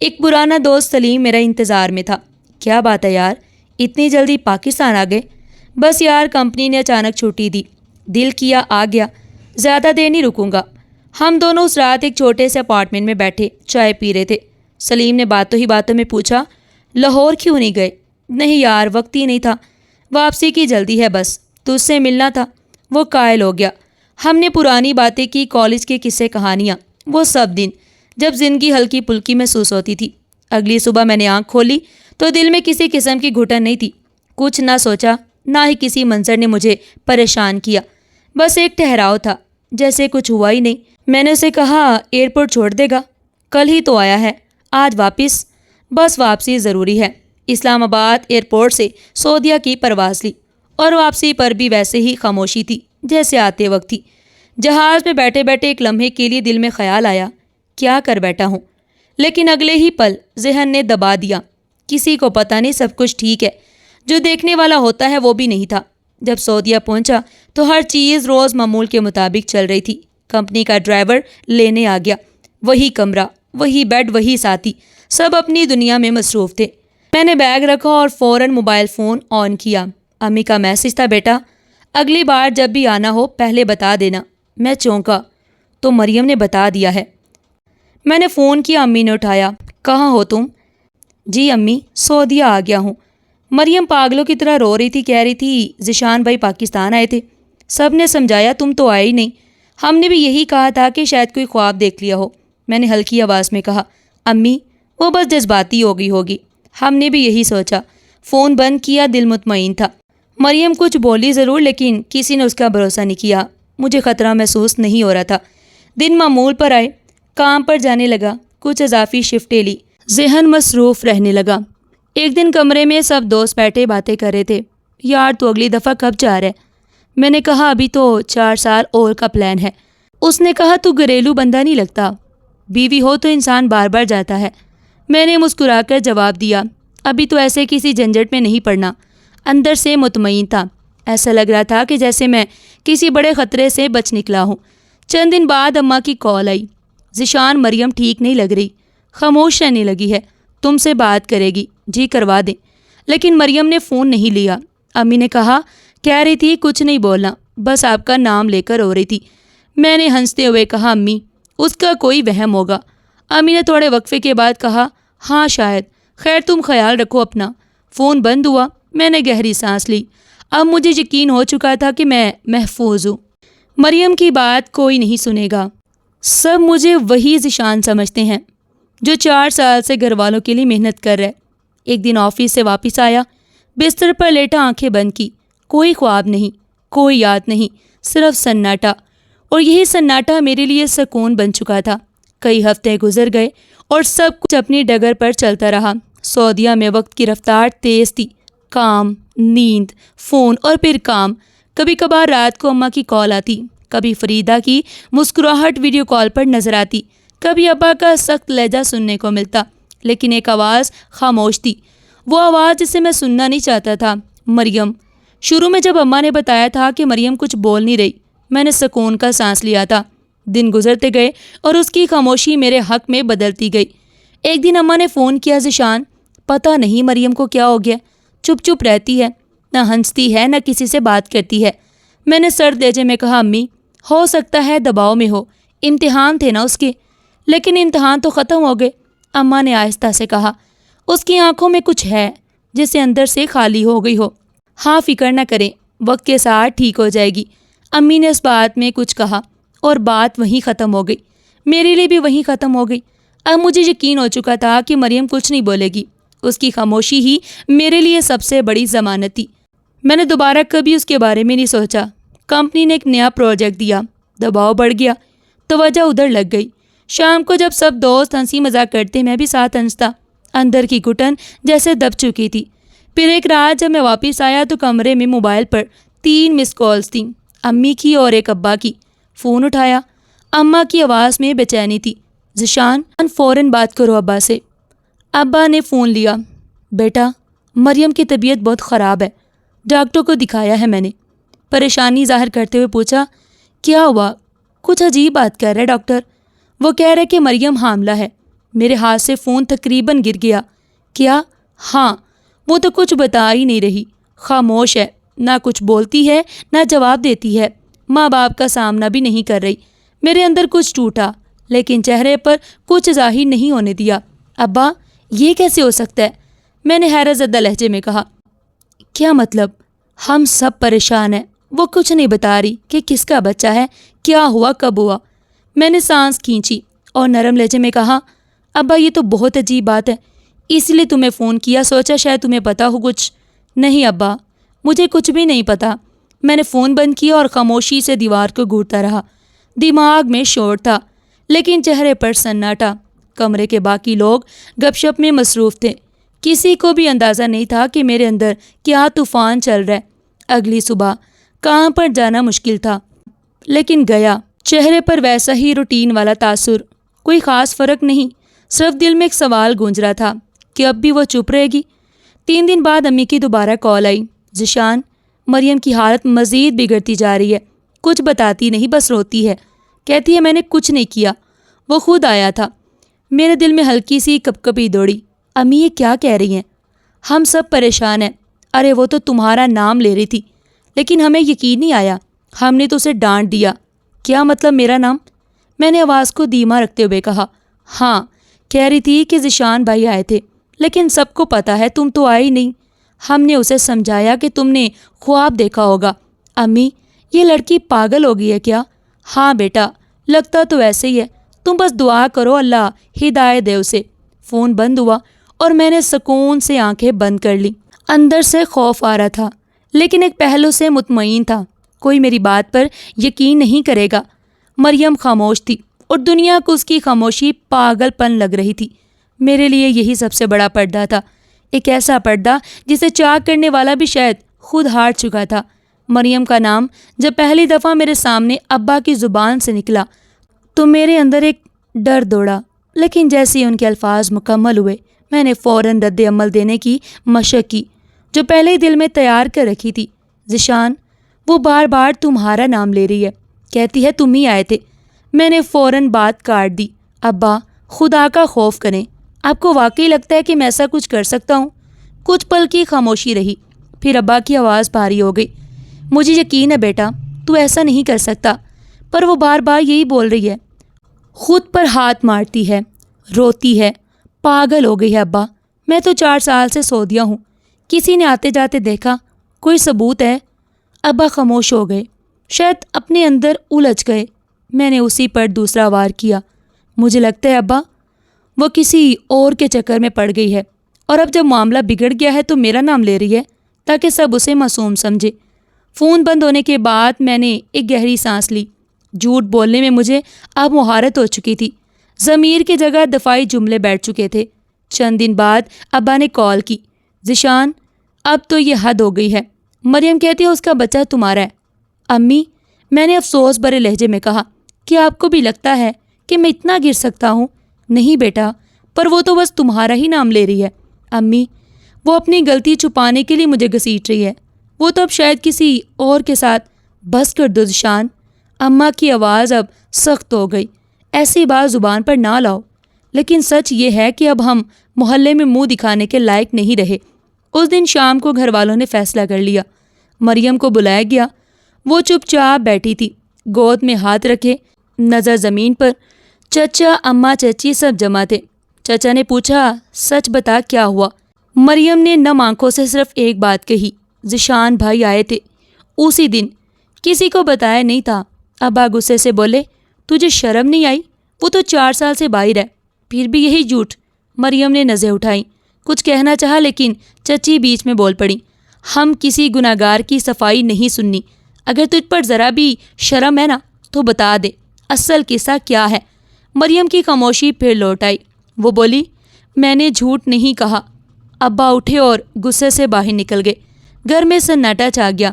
ایک پرانا دوست سلیم میرا انتظار میں تھا۔ کیا بات ہے یار، اتنی جلدی پاکستان آ گئے؟ بس یار، کمپنی نے اچانک چھٹی دی، دل کیا آ گیا، زیادہ دیر نہیں رکوں گا۔ ہم دونوں اس رات ایک چھوٹے سے اپارٹمنٹ میں بیٹھے چائے پی رہے تھے۔ سلیم نے باتوں ہی باتوں میں پوچھا، لاہور کیوں نہیں گئے؟ نہیں یار، وقت ہی نہیں تھا، واپسی کی جلدی ہے، بس تجھ سے ملنا تھا۔ وہ قائل ہو گیا۔ ہم نے پرانی باتیں کی، کالج کے قصے کہانیاں، وہ سب دن جب زندگی ہلکی پھلکی محسوس ہوتی تھی۔ اگلی صبح میں نے آنکھ کھولی تو دل میں کسی قسم کی گھٹن نہیں تھی۔ کچھ نہ سوچا، نہ ہی کسی منظر نے مجھے پریشان کیا، بس ایک ٹھہراؤ تھا، جیسے کچھ ہوا ہی نہیں۔ میں نے اسے کہا، ایئرپورٹ چھوڑ دے گا؟ کل ہی تو آیا ہے، آج واپس؟ بس واپسی ضروری ہے۔ اسلام آباد ایئرپورٹ سے سعودیہ کی پرواز لی، اور واپسی پر بھی ویسے ہی خاموشی تھی جیسے آتے وقت تھی۔ جہاز میں بیٹھے بیٹھے ایک لمحے کے لیے دل میں خیال آیا، کیا کر بیٹھا ہوں؟ لیکن اگلے ہی پل ذہن نے دبا دیا، کسی کو پتہ نہیں، سب کچھ ٹھیک ہے، جو دیکھنے والا ہوتا ہے وہ بھی نہیں تھا۔ جب سعودیہ پہنچا تو ہر چیز روز معمول کے مطابق چل رہی تھی۔ کمپنی کا ڈرائیور لینے آ گیا، وہی کمرہ، وہی بیڈ، وہی ساتھی، سب اپنی دنیا میں مصروف تھے۔ میں نے بیگ رکھا اور فوراً موبائل فون آن کیا۔ امی کا میسج تھا، بیٹا اگلی بار جب بھی آنا ہو پہلے بتا دینا۔ میں چونکا، تو مریم نے بتا دیا ہے؟ میں نے فون کیا، امی نے اٹھایا، کہاں ہو تم؟ جی امی، سعودیہ آ گیا ہوں۔ مریم پاگلوں کی طرح رو رہی تھی، کہہ رہی تھی ذیشان بھائی پاکستان آئے تھے۔ سب نے سمجھایا تم تو آئے ہی نہیں، ہم نے بھی یہی کہا تھا کہ شاید کوئی خواب دیکھ لیا ہو۔ میں نے ہلکی آواز میں کہا، امی وہ بس جذباتی ہو گئی ہوگی، ہم نے بھی یہی سوچا۔ فون بند کیا، دل مطمئن تھا۔ مریم کچھ بولی ضرور، لیکن کسی نے اس کا بھروسہ نہیں کیا۔ مجھے خطرہ محسوس نہیں ہو رہا تھا۔ دن معمول پر آئے، کام پر جانے لگا، کچھ اضافی شفٹیں لی، ذہن مصروف رہنے لگا۔ ایک دن کمرے میں سب دوست بیٹھے باتیں کر رہے تھے، یار تو اگلی دفعہ کب جا رہا ہے؟ میں نے کہا ابھی تو 4 سال اور کا پلان ہے۔ اس نے کہا تو گھریلو بندہ نہیں لگتا، بیوی ہو تو انسان بار بار جاتا ہے۔ میں نے مسکرا کر جواب دیا، ابھی تو ایسے کسی جھنجٹ میں نہیں پڑنا۔ اندر سے مطمئن تھا، ایسا لگ رہا تھا کہ جیسے میں کسی بڑے خطرے سے بچ نکلا ہوں۔ چند دن بعد اماں کی کال آئی، ذیشان مریم ٹھیک نہیں لگ رہی، خاموش رہنے لگی ہے، تم سے بات کرے گی، جی کروا دیں۔ لیکن مریم نے فون نہیں لیا۔ امی نے کہا، کہہ رہی تھی کچھ نہیں بولنا، بس آپ کا نام لے کر رو رہی تھی۔ میں نے ہنستے ہوئے کہا، امی اس کا کوئی وہم ہوگا۔ امی نے تھوڑے وقفے کے بعد کہا، ہاں شاید، خیر تم خیال رکھو اپنا۔ فون بند ہوا، میں نے گہری سانس لی۔ اب مجھے یقین ہو چکا تھا کہ میں محفوظ ہوں۔ مریم کی بات کوئی نہیں سنے گا، سب مجھے وہی ذیشان سمجھتے ہیں جو 4 سال سے گھر والوں کے لیے محنت کر رہا ہے۔ ایک دن آفس سے واپس آیا، بستر پر لیٹا آنکھیں بند کی، کوئی خواب نہیں، کوئی یاد نہیں، صرف سناٹا، اور یہی سناٹا میرے لیے سکون بن چکا تھا۔ کئی ہفتے گزر گئے اور سب کچھ اپنی ڈگر پر چلتا رہا۔ سعودیہ میں وقت کی رفتار تیز تھی، کام، نیند، فون اور پھر کام۔ کبھی کبھار رات کو اماں کی کال آتی، کبھی فریدہ کی مسکراہٹ ویڈیو کال پر نظر آتی، کبھی ابا کا سخت لہجہ سننے کو ملتا، لیکن ایک آواز خاموش تھی، وہ آواز جسے میں سننا نہیں چاہتا تھا، مریم۔ شروع میں جب اماں نے بتایا تھا کہ مریم کچھ بول نہیں رہی، میں نے سکون کا سانس لیا تھا۔ دن گزرتے گئے اور اس کی خاموشی میرے حق میں بدلتی گئی۔ ایک دن اماں نے فون کیا، ذیشان پتہ نہیں مریم کو کیا ہو گیا، چپ چپ رہتی ہے، نہ ہنستی ہے نہ کسی سے بات کرتی ہے۔ میں نے سر لہجے میں کہا، امی ہو سکتا ہے دباؤ میں ہو، امتحان تھے نا اس کے۔ لیکن امتحان تو ختم ہو گئے، اماں نے آہستہ سے کہا۔ اس کی آنکھوں میں کچھ ہے جسے اندر سے خالی ہو گئی ہو۔ ہاں فکر نہ کریں، وقت کے ساتھ ٹھیک ہو جائے گی۔ امی نے اس بات میں کچھ کہا اور بات وہیں ختم ہو گئی، میرے لیے بھی وہیں ختم ہو گئی۔ اب مجھے یقین ہو چکا تھا کہ مریم کچھ نہیں بولے گی، اس کی خاموشی ہی میرے لیے سب سے بڑی ضمانت تھی۔ میں نے دوبارہ کبھی اس کے بارے میں نہیں سوچا۔ کمپنی نے ایک نیا پروجیکٹ دیا، دباؤ بڑھ گیا، توجہ ادھر لگ گئی۔ شام کو جب سب دوست ہنسی مذاق کرتے میں بھی ساتھ ہنستا۔ اندر کی گھٹن جیسے دب چکی تھی۔ پھر ایک رات جب میں واپس آیا تو کمرے میں موبائل پر 3 مس کالز تھیں، امی کی اور ایک ابا کی۔ فون اٹھایا، اماں کی آواز میں بے چینی تھی، ذیشان فوراً بات کرو ابا سے۔ ابا نے فون لیا، بیٹا مریم کی طبیعت بہت خراب ہے، ڈاکٹر کو دکھایا ہے میں نے۔ پریشانی ظاہر کرتے ہوئے پوچھا، کیا ہوا؟ کچھ عجیب بات کر رہے ڈاکٹر، وہ کہہ رہے کہ مریم حاملہ ہے۔ میرے ہاتھ سے فون تقریباً گر گیا۔ کیا؟ ہاں۔ وہ تو کچھ بتا ہی نہیں رہی، خاموش ہے، نہ کچھ بولتی ہے نہ جواب دیتی ہے، ماں باپ کا سامنا بھی نہیں کر رہی۔ میرے اندر کچھ ٹوٹا لیکن چہرے پر کچھ ظاہر نہیں ہونے دیا۔ ابا یہ کیسے ہو سکتا ہے؟ میں نے حیرت زدہ لہجے میں کہا۔ کیا مطلب؟ ہم سب پریشان ہیں، وہ کچھ نہیں بتا رہی کہ کس کا بچہ ہے، کیا ہوا، کب ہوا۔ میں نے سانس کھینچی اور نرم لہجے میں کہا، ابا یہ تو بہت عجیب بات ہے، اس لیے تمہیں فون کیا، سوچا شاید تمہیں پتہ ہو کچھ۔ نہیں ابا مجھے کچھ بھی نہیں پتہ۔ میں نے فون بند کیا اور خاموشی سے دیوار کو گھورتا رہا۔ دماغ میں شور تھا لیکن چہرے پر سناٹا۔ کمرے کے باقی لوگ گپ شپ میں مصروف تھے، کسی کو بھی اندازہ نہیں تھا کہ میرے اندر کیا طوفان چل رہا ہے۔ اگلی صبح کام پر جانا مشکل تھا لیکن گیا، چہرے پر ویسا ہی روٹین والا تاثر، کوئی خاص فرق نہیں، صرف دل میں ایک سوال گونج رہا تھا کہ اب بھی وہ چپ رہے گی۔ 3 دن بعد امی کی دوبارہ کال آئی، ذیشان مریم کی حالت مزید بگڑتی جا رہی ہے، کچھ بتاتی نہیں، بس روتی ہے، کہتی ہے میں نے کچھ نہیں کیا، وہ خود آیا تھا۔ میرے دل میں ہلکی سی کپکپی دوڑی، امی یہ کیا کہہ رہی ہیں؟ ہم سب پریشان ہیں۔ ارے وہ تو تمہارا نام لے رہی تھی لیکن ہمیں یقین نہیں آیا، ہم نے تو اسے ڈانٹ دیا۔ کیا مطلب میرا نام؟ میں نے آواز کو دھیما رکھتے ہوئے کہا۔ ہاں کہہ رہی تھی کہ ذیشان بھائی آئے تھے لیکن سب کو پتہ ہے تم تو آئی نہیں۔ ہم نے اسے سمجھایا کہ تم نے خواب دیکھا ہوگا۔ امی یہ لڑکی پاگل ہو گئی ہے کیا؟ ہاں بیٹا لگتا تو ایسے ہی ہے، تم بس دعا کرو اللہ ہدایت دے اسے۔ فون بند ہوا اور میں نے سکون سے آنکھیں بند کر لی۔ اندر سے خوف آ رہا تھا لیکن ایک پہلو سے مطمئن تھا، کوئی میری بات پر یقین نہیں کرے گا۔ مریم خاموش تھی اور دنیا کو اس کی خاموشی پاگل پن لگ رہی تھی۔ میرے لیے یہی سب سے بڑا پردہ تھا، ایک ایسا پردہ جسے چاک کرنے والا بھی شاید خود ہار چکا تھا۔ مریم کا نام جب پہلی دفعہ میرے سامنے ابا کی زبان سے نکلا تو میرے اندر ایک ڈر دوڑا، لیکن جیسے ہی ان کے الفاظ مکمل ہوئے میں نے فوراً رد عمل دینے کی مشق کی جو پہلے ہی دل میں تیار کر رکھی تھی۔ ذیشان وہ بار بار تمہارا نام لے رہی ہے، کہتی ہے تم ہی آئے تھے۔ میں نے فوراً بات کاٹ دی، ابا خدا کا خوف کریں، آپ کو واقعی لگتا ہے کہ میں ایسا کچھ کر سکتا ہوں؟ کچھ پل کی خاموشی رہی، پھر ابا کی آواز بھاری ہو گئی، مجھے یقین ہے بیٹا تو ایسا نہیں کر سکتا، پر وہ بار بار یہی بول رہی ہے، خود پر ہاتھ مارتی ہے، روتی ہے، پاگل ہو گئی ہے ابا۔ میں تو 4 سال سے سو دیا ہوں، کسی نے آتے جاتے دیکھا؟ کوئی ثبوت ہے؟ ابا خاموش ہو گئے، شاید اپنے اندر الجھ گئے۔ میں نے اسی پر دوسرا وار کیا، مجھے لگتا ہے ابا وہ کسی اور کے چکر میں پڑ گئی ہے اور اب جب معاملہ بگڑ گیا ہے تو میرا نام لے رہی ہے تاکہ سب اسے معصوم سمجھے۔ فون بند ہونے کے بعد میں نے ایک گہری سانس لی، جھوٹ بولنے میں مجھے اب مہارت ہو چکی تھی، ضمیر کی جگہ دفاعی جملے بیٹھ چکے تھے۔ چند دن بعد ابا نے کال کی، ذیشان اب تو یہ حد ہو گئی ہے، مریم کہتی ہے اس کا بچہ تمہارا ہے۔ امی میں نے افسوس بھرے لہجے میں کہا، کیا آپ کو بھی لگتا ہے کہ میں اتنا گر سکتا ہوں؟ نہیں بیٹا، پر وہ تو بس تمہارا ہی نام لے رہی ہے۔ امی، وہ اپنی غلطی چھپانے کے لیے مجھے گھسیٹ رہی ہے۔ وہ تو اب شاید کسی اور کے ساتھ۔ بس کر دو ذیشان۔ اماں کی آواز اب سخت ہو گئی۔ ایسی بات زبان پر نہ لاؤ، لیکن سچ یہ ہے کہ اب ہم محلے میں منہ دکھانے کے لائق نہیں رہے۔ اس دن شام کو گھر والوں نے فیصلہ کر لیا۔ مریم کو بلایا گیا۔ وہ چپ چاپ بیٹھی تھی، گود میں ہاتھ رکھے، نظر زمین پر۔ چچا، اماں، چچی سب جمع تھے۔ چچا نے پوچھا، سچ بتا کیا ہوا؟ مریم نے نم آنکھوں سے صرف ایک بات کہی، ذیشان بھائی آئے تھے اسی دن، کسی کو بتایا نہیں تھا۔ ابا غصے سے بولے، تجھے شرم نہیں آئی؟ وہ تو 4 سال سے باہر ہے، پھر بھی یہی جھوٹ۔ مریم نے نظریں اٹھائیں، کچھ کہنا چاہا لیکن چچی بیچ میں بول پڑی، ہم کسی گناہگار کی صفائی نہیں سننی۔ اگر تجھ پر ذرا بھی شرم ہے نا تو بتا دے اصل قصہ کیا ہے۔ مریم کی خاموشی پھر لوٹ آئی۔ وہ بولی، میں نے جھوٹ نہیں کہا۔ ابا اٹھے اور غصے سے باہر نکل گئے۔ گھر میں سناٹا چھا گیا۔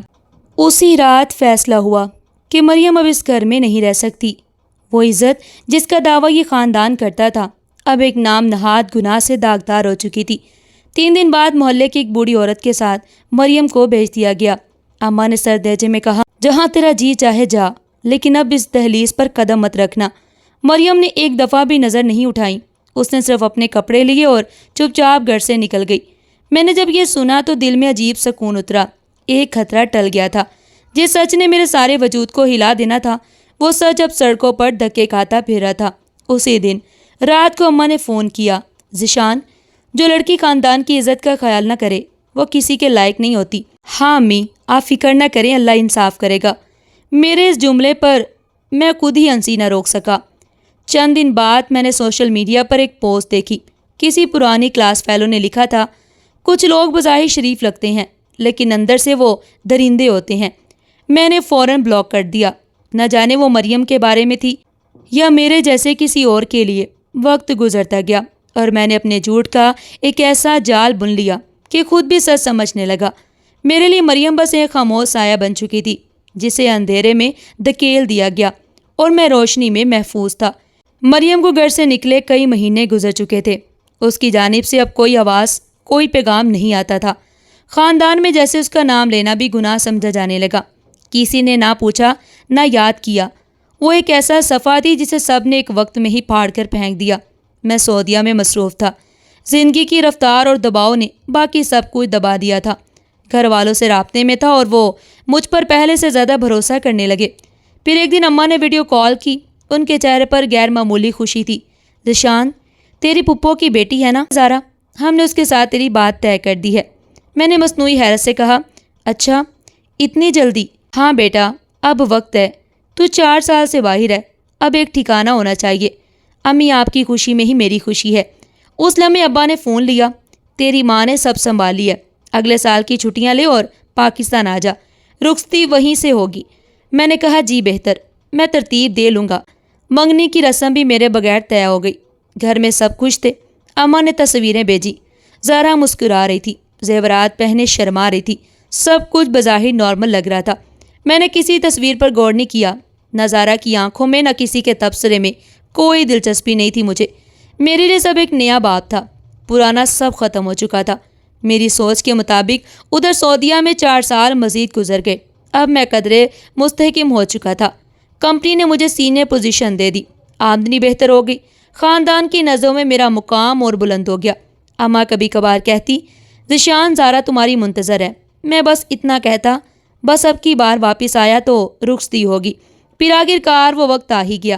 اسی رات فیصلہ ہوا کہ مریم اب اس گھر میں نہیں رہ سکتی۔ وہ عزت جس کا دعویٰ یہ خاندان کرتا تھا اب ایک نام نہاد گناہ سے داغدار ہو چکی تھی۔ 3 دن بعد محلے کی ایک بوڑھی عورت کے ساتھ مریم کو بھیج دیا گیا۔ اماں نے سرد لہجے میں کہا، جہاں تیرا جی چاہے جا، لیکن اب اس دہلیز پر قدم مت رکھنا۔ مریم نے ایک دفعہ بھی نظر نہیں اٹھائی۔ اس نے صرف اپنے کپڑے لیے اور چپ چاپ گھر سے نکل گئی۔ میں نے جب یہ سنا تو دل میں عجیب سکون اترا۔ ایک خطرہ ٹل گیا تھا۔ جس سچ نے میرے سارے وجود کو ہلا دینا تھا، وہ سچ اب سڑکوں پر دھکے کھاتا پھر رہا تھا۔ اسی دن رات کو اماں نے فون کیا، ذیشان، جو لڑکی خاندان کی عزت کا خیال نہ کرے وہ کسی کے لائق نہیں ہوتی۔ ہاں امی، آپ فکر نہ کریں، اللہ انصاف کرے گا۔ میرے اس جملے پر میں خود ہی ہنسی نہ روک سکا۔ چند دن بعد میں نے سوشل میڈیا پر ایک پوسٹ دیکھی۔ کسی پرانی کلاس فیلو نے لکھا تھا، کچھ لوگ بظاہر شریف لگتے ہیں لیکن اندر سے وہ درندے ہوتے ہیں۔ میں نے فوراً بلاک کر دیا۔ نہ جانے وہ مریم کے بارے میں تھی یا میرے جیسے کسی اور کے لیے۔ وقت گزرتا گیا اور میں نے اپنے جھوٹ کا ایک ایسا جال بن لیا کہ خود بھی سچ سمجھنے لگا۔ میرے لیے مریم بس ایک خاموش سایہ بن چکی تھی جسے اندھیرے میں دھکیل دیا گیا اور میں روشنی میں محفوظ تھا۔ مریم کو گھر سے نکلے کئی مہینے گزر چکے تھے۔ اس کی جانب سے اب کوئی آواز، کوئی پیغام نہیں آتا تھا۔ خاندان میں جیسے اس کا نام لینا بھی گناہ سمجھا جانے لگا۔ کسی نے نہ پوچھا نہ یاد کیا۔ وہ ایک ایسا صفحہ تھی جسے سب نے ایک وقت میں ہی پھاڑ کر پھینک دیا۔ میں سعودیہ میں مصروف تھا۔ زندگی کی رفتار اور دباؤ نے باقی سب کچھ دبا دیا تھا۔ گھر والوں سے رابطے میں تھا اور وہ مجھ پر پہلے سے زیادہ بھروسہ کرنے لگے۔ پھر ایک دن اماں نے ویڈیو کال کی۔ ان کے چہرے پر غیر معمولی خوشی تھی۔ ذیشان، تیری پھپھو کی بیٹی ہے نا زارا، ہم نے اس کے ساتھ تیری بات طے کر دی ہے۔ میں نے مصنوعی حیرت سے کہا، اچھا، اتنی جلدی؟ ہاں بیٹا، اب وقت ہے۔ تو 4 سال سے باہر ہے، اب ایک ٹھکانہ ہونا چاہیے۔ امی، آپ کی خوشی میں ہی میری خوشی ہے۔ اس لمحے ابا نے فون لیا، تیری ماں نے سب سنبھال ہے، اگلے سال کی چھٹیاں لے اور پاکستان آ جا، رخصتی وہیں سے ہوگی۔ میں نے کہا، جی بہتر، میں ترتیب دے لوں گا۔ منگنی کی رسم بھی میرے بغیر طے ہو گئی۔ گھر میں سب خوش تھے۔ اماں نے تصویریں بھیجی۔ زہرا مسکرا رہی تھی، زیورات پہنے شرما رہی تھی، سب کچھ بظاہر نارمل لگ رہا تھا۔ میں نے کسی تصویر پر غور نہیں کیا، نہ زہرا کی آنکھوں میں نہ کسی کے تبصرے میں کوئی دلچسپی نہیں تھی مجھے۔ میرے لیے سب ایک نیا باب تھا، پرانا سب ختم ہو چکا تھا۔ میری سوچ کے مطابق ادھر سعودیہ میں 4 سال مزید گزر گئے۔ اب میں قدرے مستحکم ہو چکا تھا۔ کمپنی نے مجھے سینئر پوزیشن دے دی، آمدنی بہتر ہو گئی، خاندان کی نظروں میں میرا مقام اور بلند ہو گیا۔ اماں کبھی کبھار کہتی، ذیشان، زارا تمہاری منتظر ہے۔ میں بس اتنا کہتا، بس اب کی بار واپس آیا تو رخصتی ہوگی۔ پھر آخر کار وہ وقت آ ہی گیا۔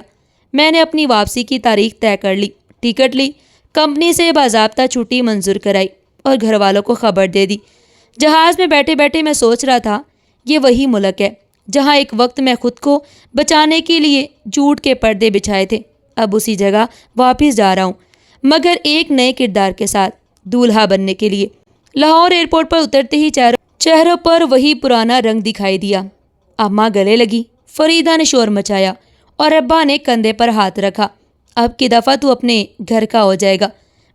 میں نے اپنی واپسی کی تاریخ طے کر لی، ٹکٹ لی، کمپنی سے باضابطہ چھٹی منظور کرائی اور گھر والوں کو خبر دے دی۔ جہاز میں بیٹھے بیٹھے میں سوچ رہا تھا، یہ وہی ملک ہے جہاں ایک وقت میں خود کو بچانے کے لیے جھوٹ کے پردے بچھائے تھے۔ اب اسی جگہ واپس جا رہا ہوں، مگر ایک نئے کردار کے ساتھ، دولہا بننے کے لیے۔ لاہور ایئرپورٹ پر اترتے ہی چہروں پر وہی پرانا رنگ دکھائی دیا۔ اماں گلے لگی، فریدہ نے شور مچایا اور ابا نے کندھے پر ہاتھ رکھا۔ اب کی دفعہ تو اپنے گھر کا ہو جائے گا۔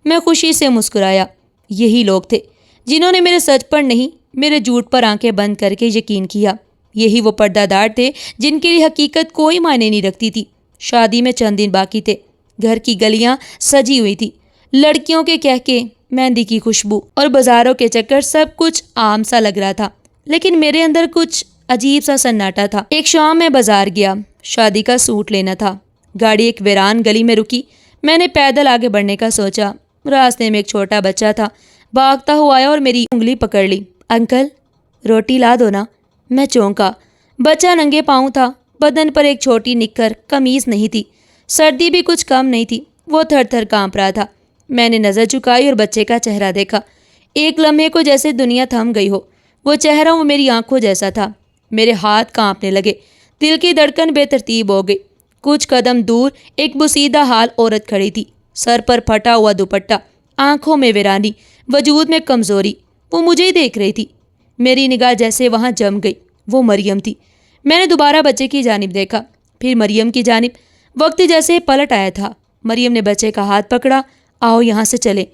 میں خوشی سے مسکرایا۔ یہی لوگ تھے جنہوں نے میرے سچ پر نہیں، میرے جھوٹ پر آنکھیں بند کر کے یقین کیا۔ یہی وہ پردہ دار تھے جن کے لیے حقیقت کوئی معنی نہیں رکھتی تھی۔ شادی میں چند دن باقی تھے۔ گھر کی گلیاں سجی ہوئی تھی، لڑکیوں کے کہکے، مہندی کی خوشبو اور بازاروں کے چکر، سب کچھ عام سا لگ رہا تھا، لیکن میرے اندر کچھ عجیب سا سناٹا تھا۔ ایک شام میں بازار گیا، شادی کا سوٹ لینا تھا۔ گاڑی ایک ویران گلی میں رکی۔ میں نے پیدل آگے بڑھنے کا سوچا۔ راستے میں ایک چھوٹا بچہ تھا، بھاگتا ہوا آیا اور میری انگلی پکڑ لی۔ انکل، روٹی لا دو نا۔ میں چونکا۔ بچہ ننگے پاؤں تھا، بدن پر ایک چھوٹی نکر قمیض نہیں تھی، سردی بھی کچھ کم نہیں تھی، وہ تھر تھر کانپ رہا تھا۔ میں نے نظر جھکائی اور بچے کا چہرہ دیکھا۔ ایک لمحے کو جیسے دنیا تھم گئی ہو۔ وہ چہرہ وہ میری آنکھوں جیسا تھا۔ میرے ہاتھ کانپنے لگے، دل کی دھڑکن بے ترتیب ہو گئی۔ کچھ قدم دور ایک بوسیدہ حال عورت کھڑی تھی، سر پر پھٹا ہوا دوپٹہ، آنکھوں میں ویرانی، وجود میں کمزوری۔ وہ مجھے ہی دیکھ رہی تھی۔ میری نگاہ جیسے وہاں جم گئی۔ وہ مریم تھی۔ میں نے دوبارہ بچے کی جانب دیکھا، پھر مریم کی جانب۔ وقت جیسے پلٹ آیا تھا۔ مریم نے بچے کا ہاتھ پکڑا۔ آؤ یہاں سے چلیں۔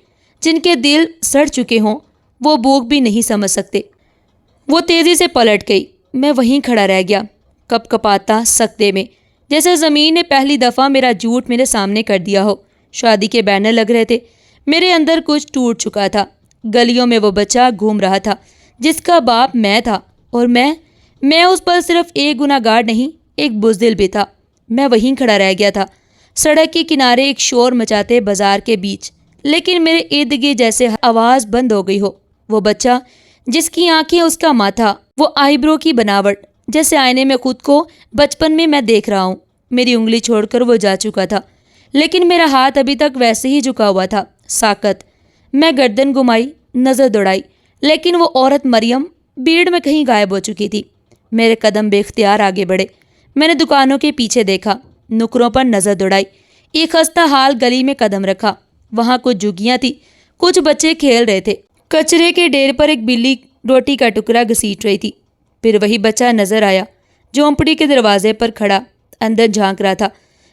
جن کے دل سڑ چکے ہوں وہ بھوک بھی نہیں سمجھ سکتے۔ وہ تیزی سے پلٹ گئی۔ میں وہیں کھڑا رہ گیا، کپ کپاتا سکتے میں، جیسے زمین نے پہلی دفعہ میرا جھوٹ میرے سامنے کر دیا ہو۔ شادی کے بینر لگ رہے تھے، میرے اندر کچھ ٹوٹ چکا تھا۔ گلیوں میں وہ بچہ گھوم رہا تھا جس کا باپ میں تھا، اور میں اس پر صرف ایک گناہ گار نہیں، ایک بزدل بھی تھا۔ میں وہیں کھڑا رہ گیا تھا، سڑک کے کنارے ایک شور مچاتے بازار کے بیچ، لیکن میرے ارد گرد جیسے آواز بند ہو گئی ہو۔ وہ بچہ، جس کی آنکھیں، اس کا ماتھا، وہ آئی برو کی بناوٹ، جیسے آئینے میں خود کو بچپن میں دیکھ رہا ہوں۔ میری انگلی چھوڑ کر وہ جا چکا تھا، لیکن میرا ہاتھ ابھی تک ویسے ہی جھکا ہوا تھا، ساکت۔ میں گردن گھمائی، نظر دوڑائی، لیکن وہ عورت مریم بھیڑ میں کہیں غائب ہو چکی تھی۔ میرے قدم بے اختیار آگے بڑھے۔ میں نے دکانوں کے پیچھے دیکھا، نکروں پر نظر دوڑائی، ایک خستہ حال گلی میں قدم رکھا۔ وہاں کچھ جھگیاں تھی، کچھ بچے کھیل رہے تھے۔ کچرے کے ڈھیر پر ایک بلی روٹی کا ٹکڑا گھسیٹ رہی تھی۔ پھر وہی بچہ نظر آیا، جھونپڑی کے دروازے پر کھڑا، اندر جھانک رہا تھا۔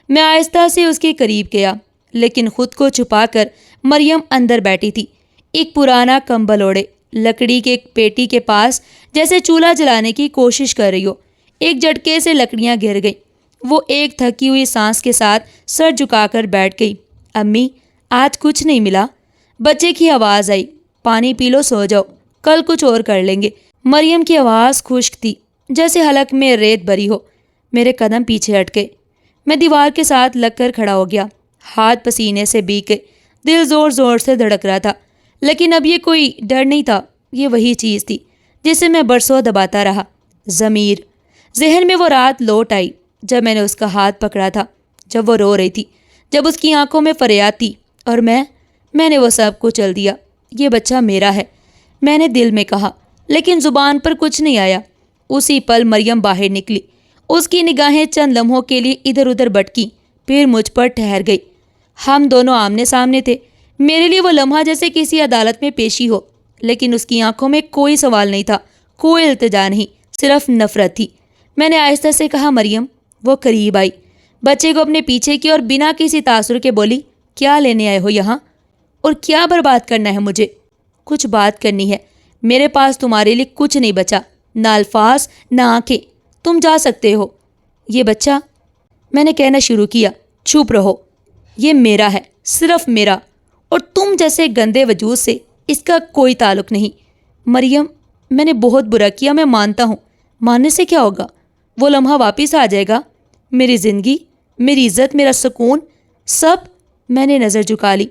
میں آہستہ سے اس کے قریب گیا، لیکن خود کو چھپا کر مریم اندر بیٹھی تھی، ایک پرانا کمبل اوڑھے، لکڑی کے ایک پیٹی کے پاس، جیسے چولہا جلانے کی کوشش کر رہی ہو۔ ایک جھٹکے سے لکڑیاں گر گئیں۔ وہ ایک تھکی ہوئی سانس کے ساتھ سر جھکا کر بیٹھ گئی۔ امی، آج کچھ نہیں ملا؟ بچے کی آواز آئی۔ پانی پی لو، سو جاؤ، کل کچھ اور کر لیں گے۔ مریم کی آواز خشک تھی، جیسے حلق میں ریت بھری ہو۔ میرے قدم پیچھے ہٹ گئے۔ میں دیوار کے ساتھ لگ کر کھڑا ہو گیا، ہاتھ پسینے سے بھیگ گئے، دل زور زور سے دھڑک رہا تھا، لیکن اب یہ کوئی ڈر نہیں تھا، یہ وہی چیز تھی جسے میں برسوں دباتا رہا، ضمیر۔ ذہن میں وہ رات لوٹ آئی جب میں نے اس کا ہاتھ پکڑا تھا، جب وہ رو رہی تھی، جب اس کی آنکھوں میں فریاد تھی، اور میں نے وہ سب کو چل دیا۔ یہ بچہ میرا ہے، میں نے دل میں کہا، لیکن زبان پر کچھ نہیں آیا۔ اسی پل مریم باہر نکلی۔ اس کی نگاہیں چند لمحوں کے لیے ادھر ادھر بھٹکی، پھر مجھ پر ٹھہر گئی۔ ہم دونوں آمنے سامنے تھے۔ میرے لیے وہ لمحہ جیسے کسی عدالت میں پیشی ہو، لیکن اس کی آنکھوں میں کوئی سوال نہیں تھا، کوئی التجا نہیں، صرف نفرت تھی۔ میں نے آہستہ سے کہا، مریم۔ وہ قریب آئی، بچے کو اپنے پیچھے کی اور بنا کسی تاثر کے بولی، کیا لینے آئے ہو یہاں؟ اور کیا برباد کرنا ہے مجھے؟ کچھ بات کرنی ہے، میرے پاس تمہارے لیے کچھ نہیں بچا، نہ الفاظ، نہ آنکھیں۔ تم جا سکتے ہو۔ یہ بچہ، میں نے کہنا شروع کیا۔ چپ رہو، یہ میرا ہے، صرف میرا، اور تم جیسے گندے وجود سے اس کا کوئی تعلق نہیں۔ مریم، میں نے بہت برا کیا، میں مانتا ہوں۔ ماننے سے کیا ہوگا؟ وہ لمحہ واپس آ جائے گا، میری زندگی، میری عزت، میرا سکون، سب۔ میں نے نظر جھکا لی۔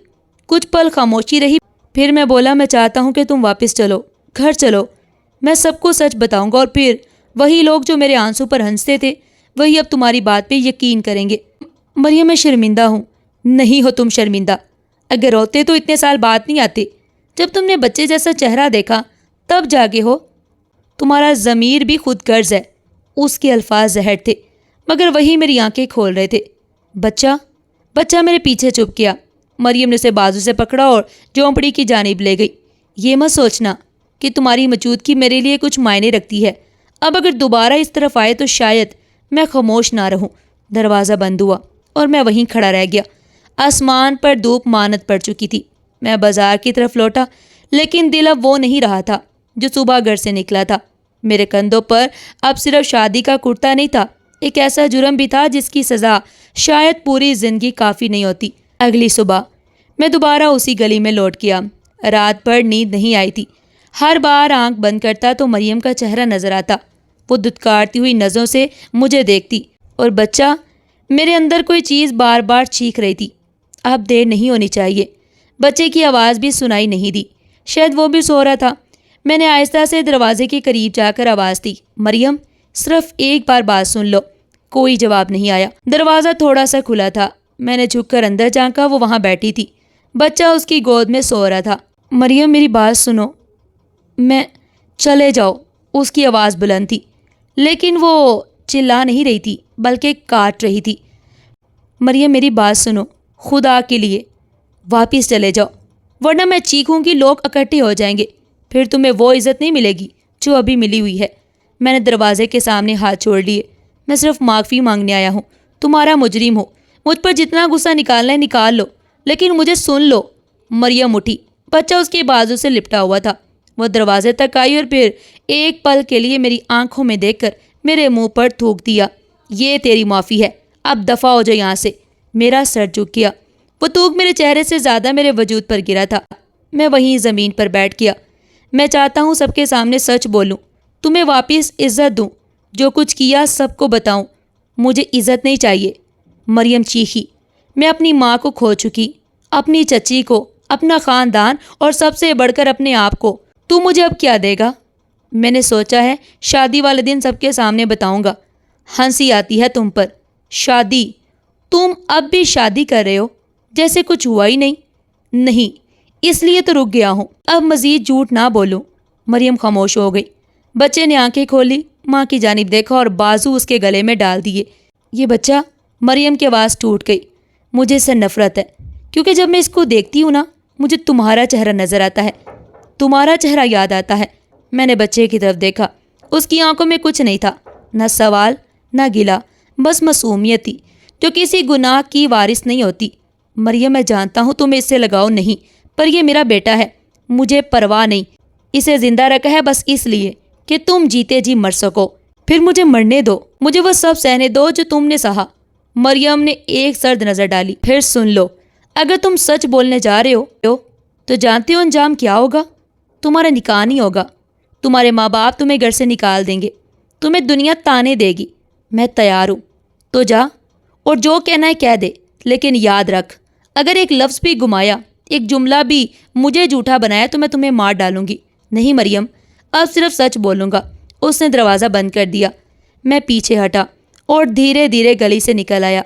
کچھ پل خاموشی رہی، پھر میں بولا، میں چاہتا ہوں کہ تم واپس چلو، گھر چلو۔ میں سب کو سچ بتاؤں گا، اور پھر وہی لوگ جو میرے آنسو پر ہنستے تھے، وہی اب تمہاری بات پہ یقین کریں گے۔ مریم، میں شرمندہ ہوں۔ نہیں ہو تم شرمندہ، اگر ہوتے تو اتنے سال بات نہیں آتے۔ جب تم نے بچے جیسا چہرہ دیکھا تب جاگے ہو۔ تمہارا ضمیر بھی خود غرض ہے۔ اس کے الفاظ زہر تھے، مگر وہی میری آنکھیں کھول رہے تھے۔ بچہ میرے پیچھے چپ گیا۔ مریم نے اسے بازو سے پکڑا اور جھونپڑی کی جانب لے گئی۔ یہ مت سوچنا کہ تمہاری موجودگی میرے لیے کچھ معنی رکھتی ہے۔ اب اگر دوبارہ اس طرف آئے تو شاید میں خاموش نہ رہوں۔ دروازہ بند ہوا اور میں وہیں کھڑا رہ گیا۔ آسمان پر دھوپ مانت پڑ چکی تھی۔ میں بازار کی طرف لوٹا، لیکن دل اب وہ نہیں رہا تھا جو صبح گھر سے نکلا تھا۔ میرے کندھوں پر اب صرف شادی کا کرتا نہیں تھا، ایک ایسا جرم بھی تھا جس کی سزا شاید پوری زندگی کافی نہیں ہوتی۔ اگلی صبح میں دوبارہ اسی گلی میں لوٹ گیا۔ رات بھر نیند نہیں آئی تھی۔ ہر بار آنکھ بند کرتا تو مریم کا چہرہ نظر آتا۔ وہ دھتکارتی ہوئی نظروں سے مجھے دیکھتی اور بچہ، میرے اندر کوئی چیز بار بار چیخ رہی تھی، اب دیر نہیں ہونی چاہیے۔ بچے کی آواز بھی سنائی نہیں دی، شاید وہ بھی سو رہا تھا۔ میں نے آہستہ سے دروازے کے قریب جا کر آواز دی، مریم صرف ایک بار بات سن لو۔ کوئی جواب نہیں آیا۔ دروازہ تھوڑا سا کھلا تھا۔ میں نے جھک کر اندر جھانکا، وہ وہاں بیٹھی تھی، بچہ اس کی گود میں سو رہا تھا۔ مریم میری بات سنو، میں چلے جاؤ۔ اس کی آواز بلند تھی، لیکن وہ چلا نہیں رہی تھی بلکہ کاٹ رہی تھی۔ مریم میری بات سنو، خدا کے لیے واپس چلے جاؤ، ورنہ میں چیخوں گی، لوگ اکٹھے ہو جائیں گے، پھر تمہیں وہ عزت نہیں ملے گی جو ابھی ملی ہوئی ہے۔ میں نے دروازے کے سامنے ہاتھ چھوڑ لیے۔ میں صرف معافی مانگنے آیا ہوں، تمہارا مجرم ہوں، مجھ پر جتنا غصہ نکالنا ہے نکال لو، لیکن مجھے سن لو۔ مریم اٹھی، بچہ اس کے بازو سے لپٹا ہوا تھا۔ وہ دروازے تک آئی اور پھر ایک پل کے لیے میری آنکھوں میں دیکھ کر میرے منہ پر تھوک دیا، یہ تیری معافی ہے، اب دفع ہو جا یہاں سے۔ میرا سر جھک گیا۔ وہ تھوک میرے چہرے سے زیادہ میرے وجود پر گرا تھا۔ میں وہیں زمین پر بیٹھ گیا۔ میں چاہتا ہوں سب کے سامنے سچ بولوں، تمہیں واپس عزت دوں، جو کچھ کیا سب کو بتاؤں، مجھے عزت نہیں چاہیے۔ مریم چیخی، میں اپنی ماں کو کھو چکی، اپنی چچی کو، اپنا خاندان اور سب سے بڑھ کر اپنے آپ کو۔ تو مجھے اب کیا دے گا؟ میں نے سوچا ہے شادی والے دن سب کے سامنے بتاؤں گا۔ ہنسی آتی ہے تم پر۔ شادی؟ تم اب بھی شادی کر رہے ہو جیسے کچھ ہوا ہی نہیں۔ نہیں، اس لیے تو رک گیا ہوں، اب مزید جھوٹ نہ بولوں۔ مریم خاموش ہو گئی۔ بچے نے آنکھیں کھولی، ماں کی جانب دیکھا اور بازو اس کے گلے میں ڈال دیے۔ یہ بچہ، مریم کی آواز ٹوٹ گئی۔ مجھے اس سے نفرت ہے، کیونکہ جب میں اس کو دیکھتی ہوں نا، مجھے تمہارا چہرہ نظر آتا ہے، تمہارا چہرہ یاد آتا ہے۔ میں نے بچے کی طرف دیکھا۔ اس کی آنکھوں میں کچھ نہیں تھا، نہ سوال نہ گلہ، بس معصومیت تھی جو کسی گناہ کی وارث نہیں ہوتی۔ مریم، میں جانتا ہوں تمہیں اس سے لگاؤ نہیں، پر یہ میرا بیٹا ہے، مجھے پرواہ نہیں۔ اسے زندہ رکھا ہے بس اس لیے کہ تم جیتے جی مر سکو، پھر مجھے مرنے دو، مجھے وہ سب سہنے دو جو تم نے سہا۔ مریم نے ایک سرد نظر ڈالی۔ پھر سن لو، اگر تم سچ بولنے جا رہے ہو تو جانتے ہو انجام کیا ہوگا؟ تمہارا نکاح نہیں ہوگا، تمہارے ماں باپ تمہیں گھر سے نکال دیں گے، تمہیں دنیا تانے دے گی۔ میں تیار ہوں، تو جا اور جو کہنا ہے کہہ دے، لیکن یاد رکھ، اگر ایک لفظ بھی گمایا، ایک جملہ بھی مجھے جھوٹا بنایا تو میں تمہیں مار ڈالوں گی۔ نہیں مریم، اب صرف سچ بولوں گا۔ اس نے دروازہ بند کر دیا۔ میں پیچھے ہٹا اور دھیرے دھیرے گلی سے نکل آیا۔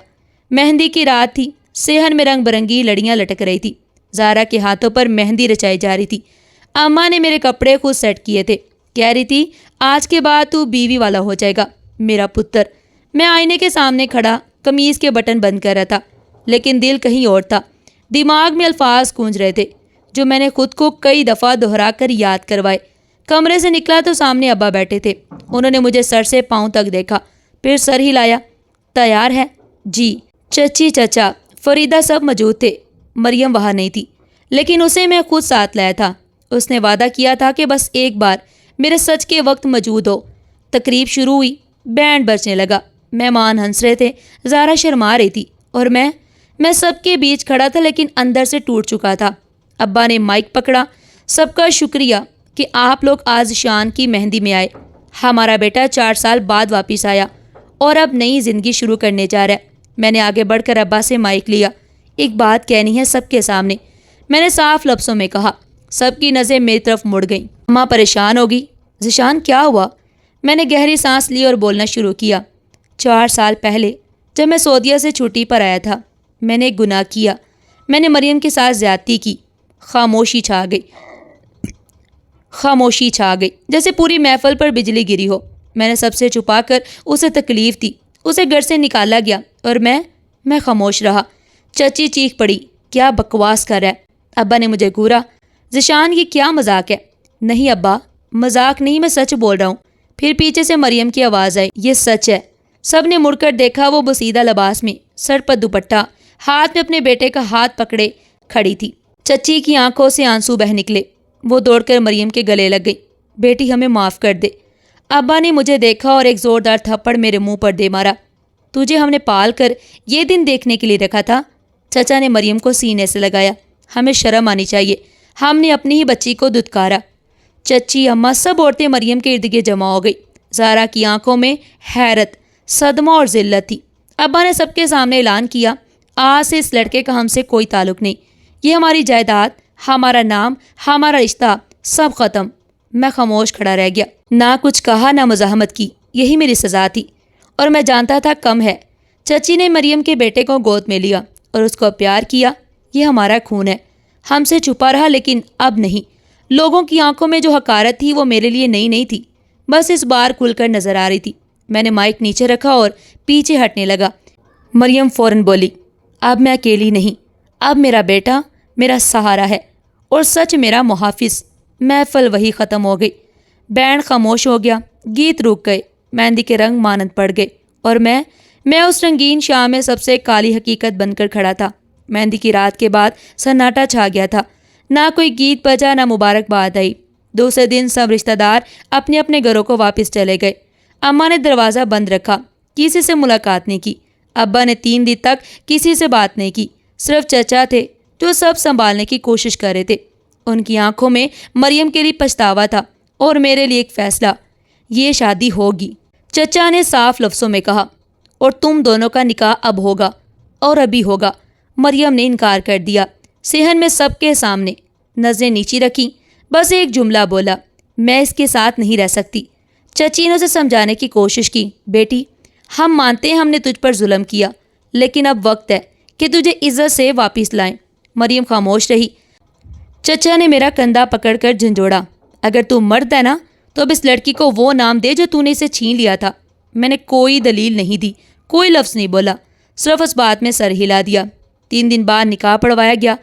مہندی کی رات تھی، صحن میں رنگ برنگی لڑیاں لٹک رہی تھی، زارا کے ہاتھوں پر مہندی رچائی جا رہی تھی۔ اماں نے میرے کپڑے خود سیٹ کیے تھے، کہہ رہی تھی آج کے بعد تو بیوی والا ہو جائے گا میرا پتر۔ میں آئینے کے سامنے کھڑا قمیض کے بٹن بند کر رہا تھا، لیکن دل کہیں اور تھا۔ دماغ میں الفاظ گونج رہے تھے جو میں نے خود کو کئی دفعہ دہرا کر یاد کروائے۔ کمرے سے نکلا تو سامنے ابا بیٹھے تھے۔ انہوں نے مجھے سر سے پاؤں تک دیکھا، پھر سر ہلایا۔ تیار ہے؟ جی۔ چچی، چچا، فریدہ سب موجود تھے۔ مریم وہاں نہیں تھی، لیکن اسے میں خود ساتھ لایا تھا۔ اس نے وعدہ کیا تھا کہ بس ایک بار میرے سچ کے وقت موجود ہو۔ تقریب شروع ہوئی، بینڈ بجنے لگا، مہمان ہنس رہے تھے، زارا شرما رہی تھی، اور میں سب کے بیچ کھڑا تھا لیکن اندر سے ٹوٹ چکا تھا۔ ابا نے مائک پکڑا، سب کا شکریہ کہ آپ لوگ آج شان کی مہندی میں آئے۔ ہمارا بیٹا 4 سال بعد واپس آیا اور اب نئی زندگی شروع کرنے جا رہا ہے۔ میں نے آگے بڑھ کر ابا سے مائک لیا۔ ایک بات کہنی ہے سب کے سامنے، میں نے صاف لفظوں میں کہا۔ سب کی نظریں میری طرف مڑ گئیں۔ اماں پریشان ہوگی۔ ذیشان، کیا ہوا؟ میں نے گہری سانس لی اور بولنا شروع کیا۔ 4 سال پہلے جب میں سعودیہ سے چھٹی پر آیا تھا، میں نے ایک گناہ کیا، میں نے مریم کے ساتھ زیادتی کی۔ خاموشی چھا گئی جیسے پوری محفل پر بجلی گری ہو۔ میں نے سب سے چھپا کر اسے تکلیف دی، اسے گھر سے نکالا گیا اور میں خاموش رہا۔ چچی چیخ پڑی، کیا بکواس کر رہا ہے؟ ابا نے مجھے گھورا۔ ذیشان، یہ کیا مذاق ہے؟ نہیں ابا، مذاق نہیں، میں سچ بول رہا ہوں۔ پھر پیچھے سے مریم کی آواز آئی، یہ سچ ہے۔ سب نے مڑ کر دیکھا، وہ بسیدہ لباس میں، سر پر دوپٹہ، ہاتھ میں اپنے بیٹے کا ہاتھ پکڑے کھڑی تھی۔ چچی کی آنکھوں سے آنسو بہہ نکلے۔ وہ دوڑ کر مریم کے گلے لگ گئی۔ بیٹی، ہمیں معاف کر دے، ابا نے مجھے دیکھا اور ایک زوردار تھپڑ میرے منہ پر دے مارا۔ تجھے ہم نے پال کر یہ دن دیکھنے کے لیے رکھا تھا؟ چچا نے مریم کو سینے سے لگایا۔ ہمیں شرم آنی چاہیے، ہم نے اپنی ہی بچی کو دھتکارا۔ چچی، اماں، سب عورتیں مریم کے ارد گرد جمع ہو گئی۔ زارا کی آنکھوں میں حیرت، صدمہ اور ذلت تھی۔ ابا نے سب کے سامنے اعلان کیا، آج سے اس لڑکے کا ہم سے کوئی تعلق نہیں، یہ ہماری جائیداد، ہمارا نام، ہمارا رشتہ، سب ختم۔ میں خاموش کھڑا رہ گیا، نہ کچھ کہا نہ مزاحمت کی۔ یہی میری سزا تھی اور میں جانتا تھا کم ہے۔ چچی نے مریم کے بیٹے کو گود میں لیا اور اس کو پیار کیا۔ یہ ہمارا خون ہے، ہم سے چھپا رہا لیکن اب نہیں۔ لوگوں کی آنکھوں میں جو حقارت تھی وہ میرے لیے نئی نہیں تھی، بس اس بار کھل کر نظر آ رہی تھی۔ میں نے مائک نیچے رکھا اور پیچھے ہٹنے لگا۔ مریم فوراً بولی، اب میں اکیلی نہیں، اب میرا بیٹا میرا سہارا ہے اور سچ میرا محافظ۔ محفل وہی ختم ہو گئی، بینڈ خاموش ہو گیا، گیت رک گئے، مہندی کے رنگ مانند پڑ گئے اور میں اس رنگین شام میں سب سے کالی حقیقت بن کر کھڑا تھا۔ مہندی کی رات کے بعد سناٹا چھا گیا تھا، نہ کوئی گیت بجا نہ مبارکباد آئی۔ دوسرے دن سب رشتہ دار اپنے اپنے گھروں کو واپس چلے گئے۔ اماں نے دروازہ بند رکھا، کسی سے ملاقات نہیں کی۔ ابا نے 3 دن تک کسی سے بات نہیں کی، صرف چچا تھے جو سب سنبھالنے کی کوشش کر رہے تھے۔ ان کی آنکھوں میں مریم کے لیے پچھتاوا تھا اور میرے لیے ایک فیصلہ، یہ شادی ہوگی۔ چچا نے صاف لفظوں میں کہا، اور تم دونوں کا نکاح اب ہوگا اور ابھی ہوگا۔ مریم نے انکار کر دیا، صحن میں سب کے سامنے، نظریں نیچی رکھی، بس ایک جملہ بولا، میں اس کے ساتھ نہیں رہ سکتی۔ چچی نے اسے سمجھانے کی کوشش کی، بیٹی، ہم مانتے ہیں ہم نے تجھ پر ظلم کیا، لیکن اب وقت ہے کہ تجھے عزت سے واپس لائیں۔ مریم خاموش رہی۔ چچا نے میرا کندھا پکڑ کر جھنجھوڑا، اگر تو مرد ہے نا تو اب اس لڑکی کو وہ نام دے جو تو نے اسے چھین لیا تھا۔ میں نے کوئی دلیل نہیں دی، کوئی لفظ نہیں بولا، صرف اس بات میں سر ہلا دیا۔ 3 دن بعد نکاح پڑھوایا گیا،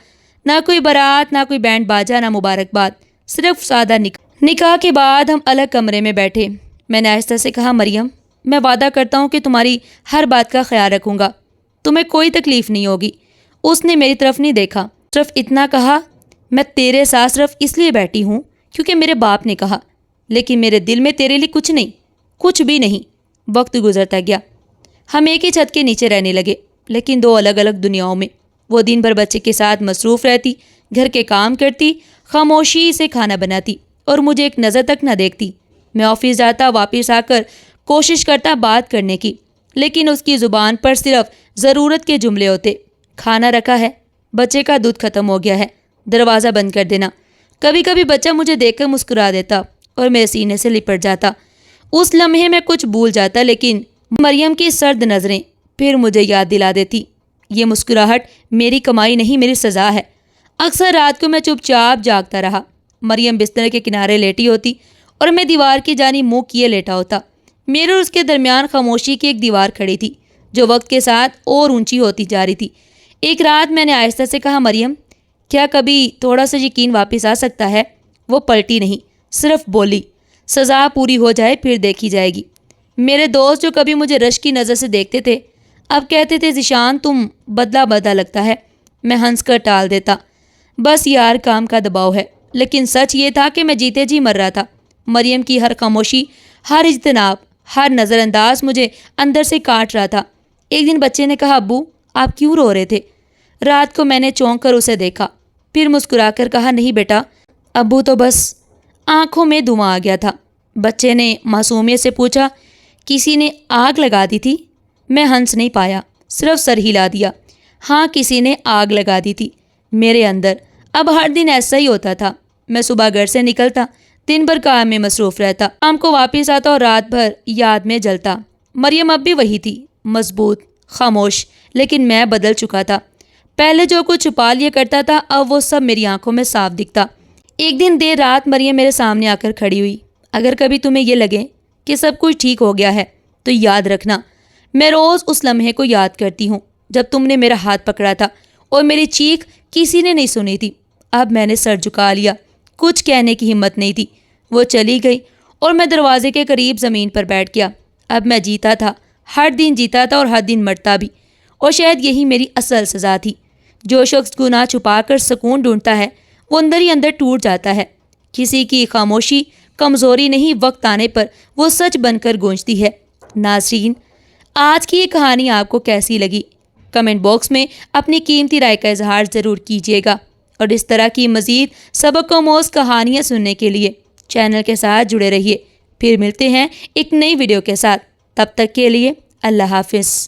نہ کوئی بارات، نہ کوئی بینڈ باجا، نہ مبارکباد، صرف سادہ نکاح۔ نکاح کے بعد ہم الگ کمرے میں بیٹھے۔ میں نے آہستہ سے کہا، مریم، میں وعدہ کرتا ہوں کہ تمہاری ہر بات کا خیال رکھوں گا، تمہیں کوئی تکلیف نہیں ہوگی۔ اس نے میری طرف نہیں دیکھا، صرف اتنا کہا، میں تیرے ساتھ صرف اس لیے بیٹھی ہوں کیونکہ میرے باپ نے کہا، لیکن میرے دل میں تیرے لیے کچھ نہیں، کچھ بھی نہیں۔ وقت گزرتا گیا، ہم ایک ہی چھت کے نیچے رہنے لگے، لیکن 2 الگ الگ دنیاؤں میں۔ وہ دن بھر بچے کے ساتھ مصروف رہتی، گھر کے کام کرتی، خاموشی سے کھانا بناتی اور مجھے ایک نظر تک نہ دیکھتی۔ میں آفس جاتا، واپس آ کر کوشش کرتا بات کرنے کی، لیکن اس کی زبان پر صرف ضرورت کے جملے ہوتے، کھانا رکھا ہے، بچے کا دودھ ختم ہو گیا ہے، دروازہ بند کر دینا۔ کبھی کبھی بچہ مجھے دیکھ کر مسکرا دیتا اور میرے سینے سے لپٹ جاتا۔ اس لمحے میں کچھ بھول جاتا، لیکن مریم کی سرد نظریں پھر مجھے یاد دلا دیتی، یہ مسکراہٹ میری کمائی نہیں، میری سزا ہے۔ اکثر رات کو میں چپ چاپ جاگتا رہا۔ مریم بستر کے کنارے لیٹی ہوتی اور میں دیوار کی جانب منہ کیے لیٹا ہوتا۔ میرے اور اس کے درمیان خاموشی کی ایک دیوار کھڑی تھی جو وقت کے ساتھ اور اونچی ہوتی جا رہی تھی۔ ایک رات میں نے آہستہ سے کہا، مریم، کیا کبھی تھوڑا سا یقین واپس آ سکتا ہے؟ وہ پلٹی نہیں، صرف بولی، سزا پوری ہو جائے پھر دیکھی جائے گی۔ میرے دوست جو کبھی مجھے رشک کی نظر سے دیکھتے تھے اب کہتے تھے، ذیشان، تم بدلا لگتا ہے۔ میں ہنس کر ٹال دیتا، بس یار کام کا دباؤ ہے۔ لیکن سچ یہ تھا کہ میں جیتے جی مر رہا تھا۔ مریم کی ہر خاموشی، ہر اجتناب، ہر نظر انداز مجھے اندر سے کاٹ رہا تھا۔ ایک دن بچے نے کہا، ابو آپ کیوں رو رہے تھے؟ رات کو میں نے چونک کر اسے دیکھا، پھر مسکرا کر کہا، نہیں بیٹا، ابو تو بس… آنکھوں میں دھواں آ گیا تھا۔ بچے نے معصومیت سے پوچھا، کسی نے آگ لگا دی تھی؟ میں ہنس نہیں پایا، صرف سر ہلا دیا۔ ہاں، کسی نے آگ لگا دی تھی میرے اندر۔ اب ہر دن ایسا ہی ہوتا تھا۔ میں صبح گھر سے نکلتا، دن بھر کام میں مصروف رہتا، شام کو واپس آتا اور رات بھر یاد میں جلتا۔ مریم اب بھی وہی تھی، مضبوط، خاموش، لیکن میں بدل چکا تھا۔ پہلے جو کچھ چھپا لیا کرتا تھا اب وہ سب میری آنکھوں میں صاف دکھتا۔ ایک دن دیر رات مریم میرے سامنے آ کر کھڑی ہوئی۔ اگر کبھی تمہیں یہ لگے کہ سب کچھ ٹھیک ہو گیا ہے تو یاد رکھنا، میں روز اس لمحے کو یاد کرتی ہوں جب تم نے میرا ہاتھ پکڑا تھا اور میری چیخ کسی نے نہیں سنی تھی۔ اب میں نے سر جھکا لیا، کچھ کہنے کی ہمت نہیں تھی۔ وہ چلی گئی اور میں دروازے کے قریب زمین پر بیٹھ گیا۔ اب میں جیتا تھا، ہر دن جیتا تھا اور ہر دن مرتا بھی، اور شاید یہی میری اصل سزا تھی۔ جو شخص گناہ چھپا کر سکون ڈھونڈتا ہے وہ اندر ہی اندر ٹوٹ جاتا ہے۔ کسی کی خاموشی کمزوری نہیں، وقت آنے پر وہ سچ بن کر گونجتی ہے۔ ناظرین، آج کی یہ کہانی آپ کو کیسی لگی؟ کمنٹ باکس میں اپنی قیمتی رائے کا اظہار ضرور کیجیے گا، اور اس طرح کی مزید سبق آموز کہانیاں سننے کے لیے چینل کے ساتھ جڑے رہیے۔ پھر ملتے ہیں ایک نئی ویڈیو کے ساتھ، تب تک کے لیے اللہ حافظ۔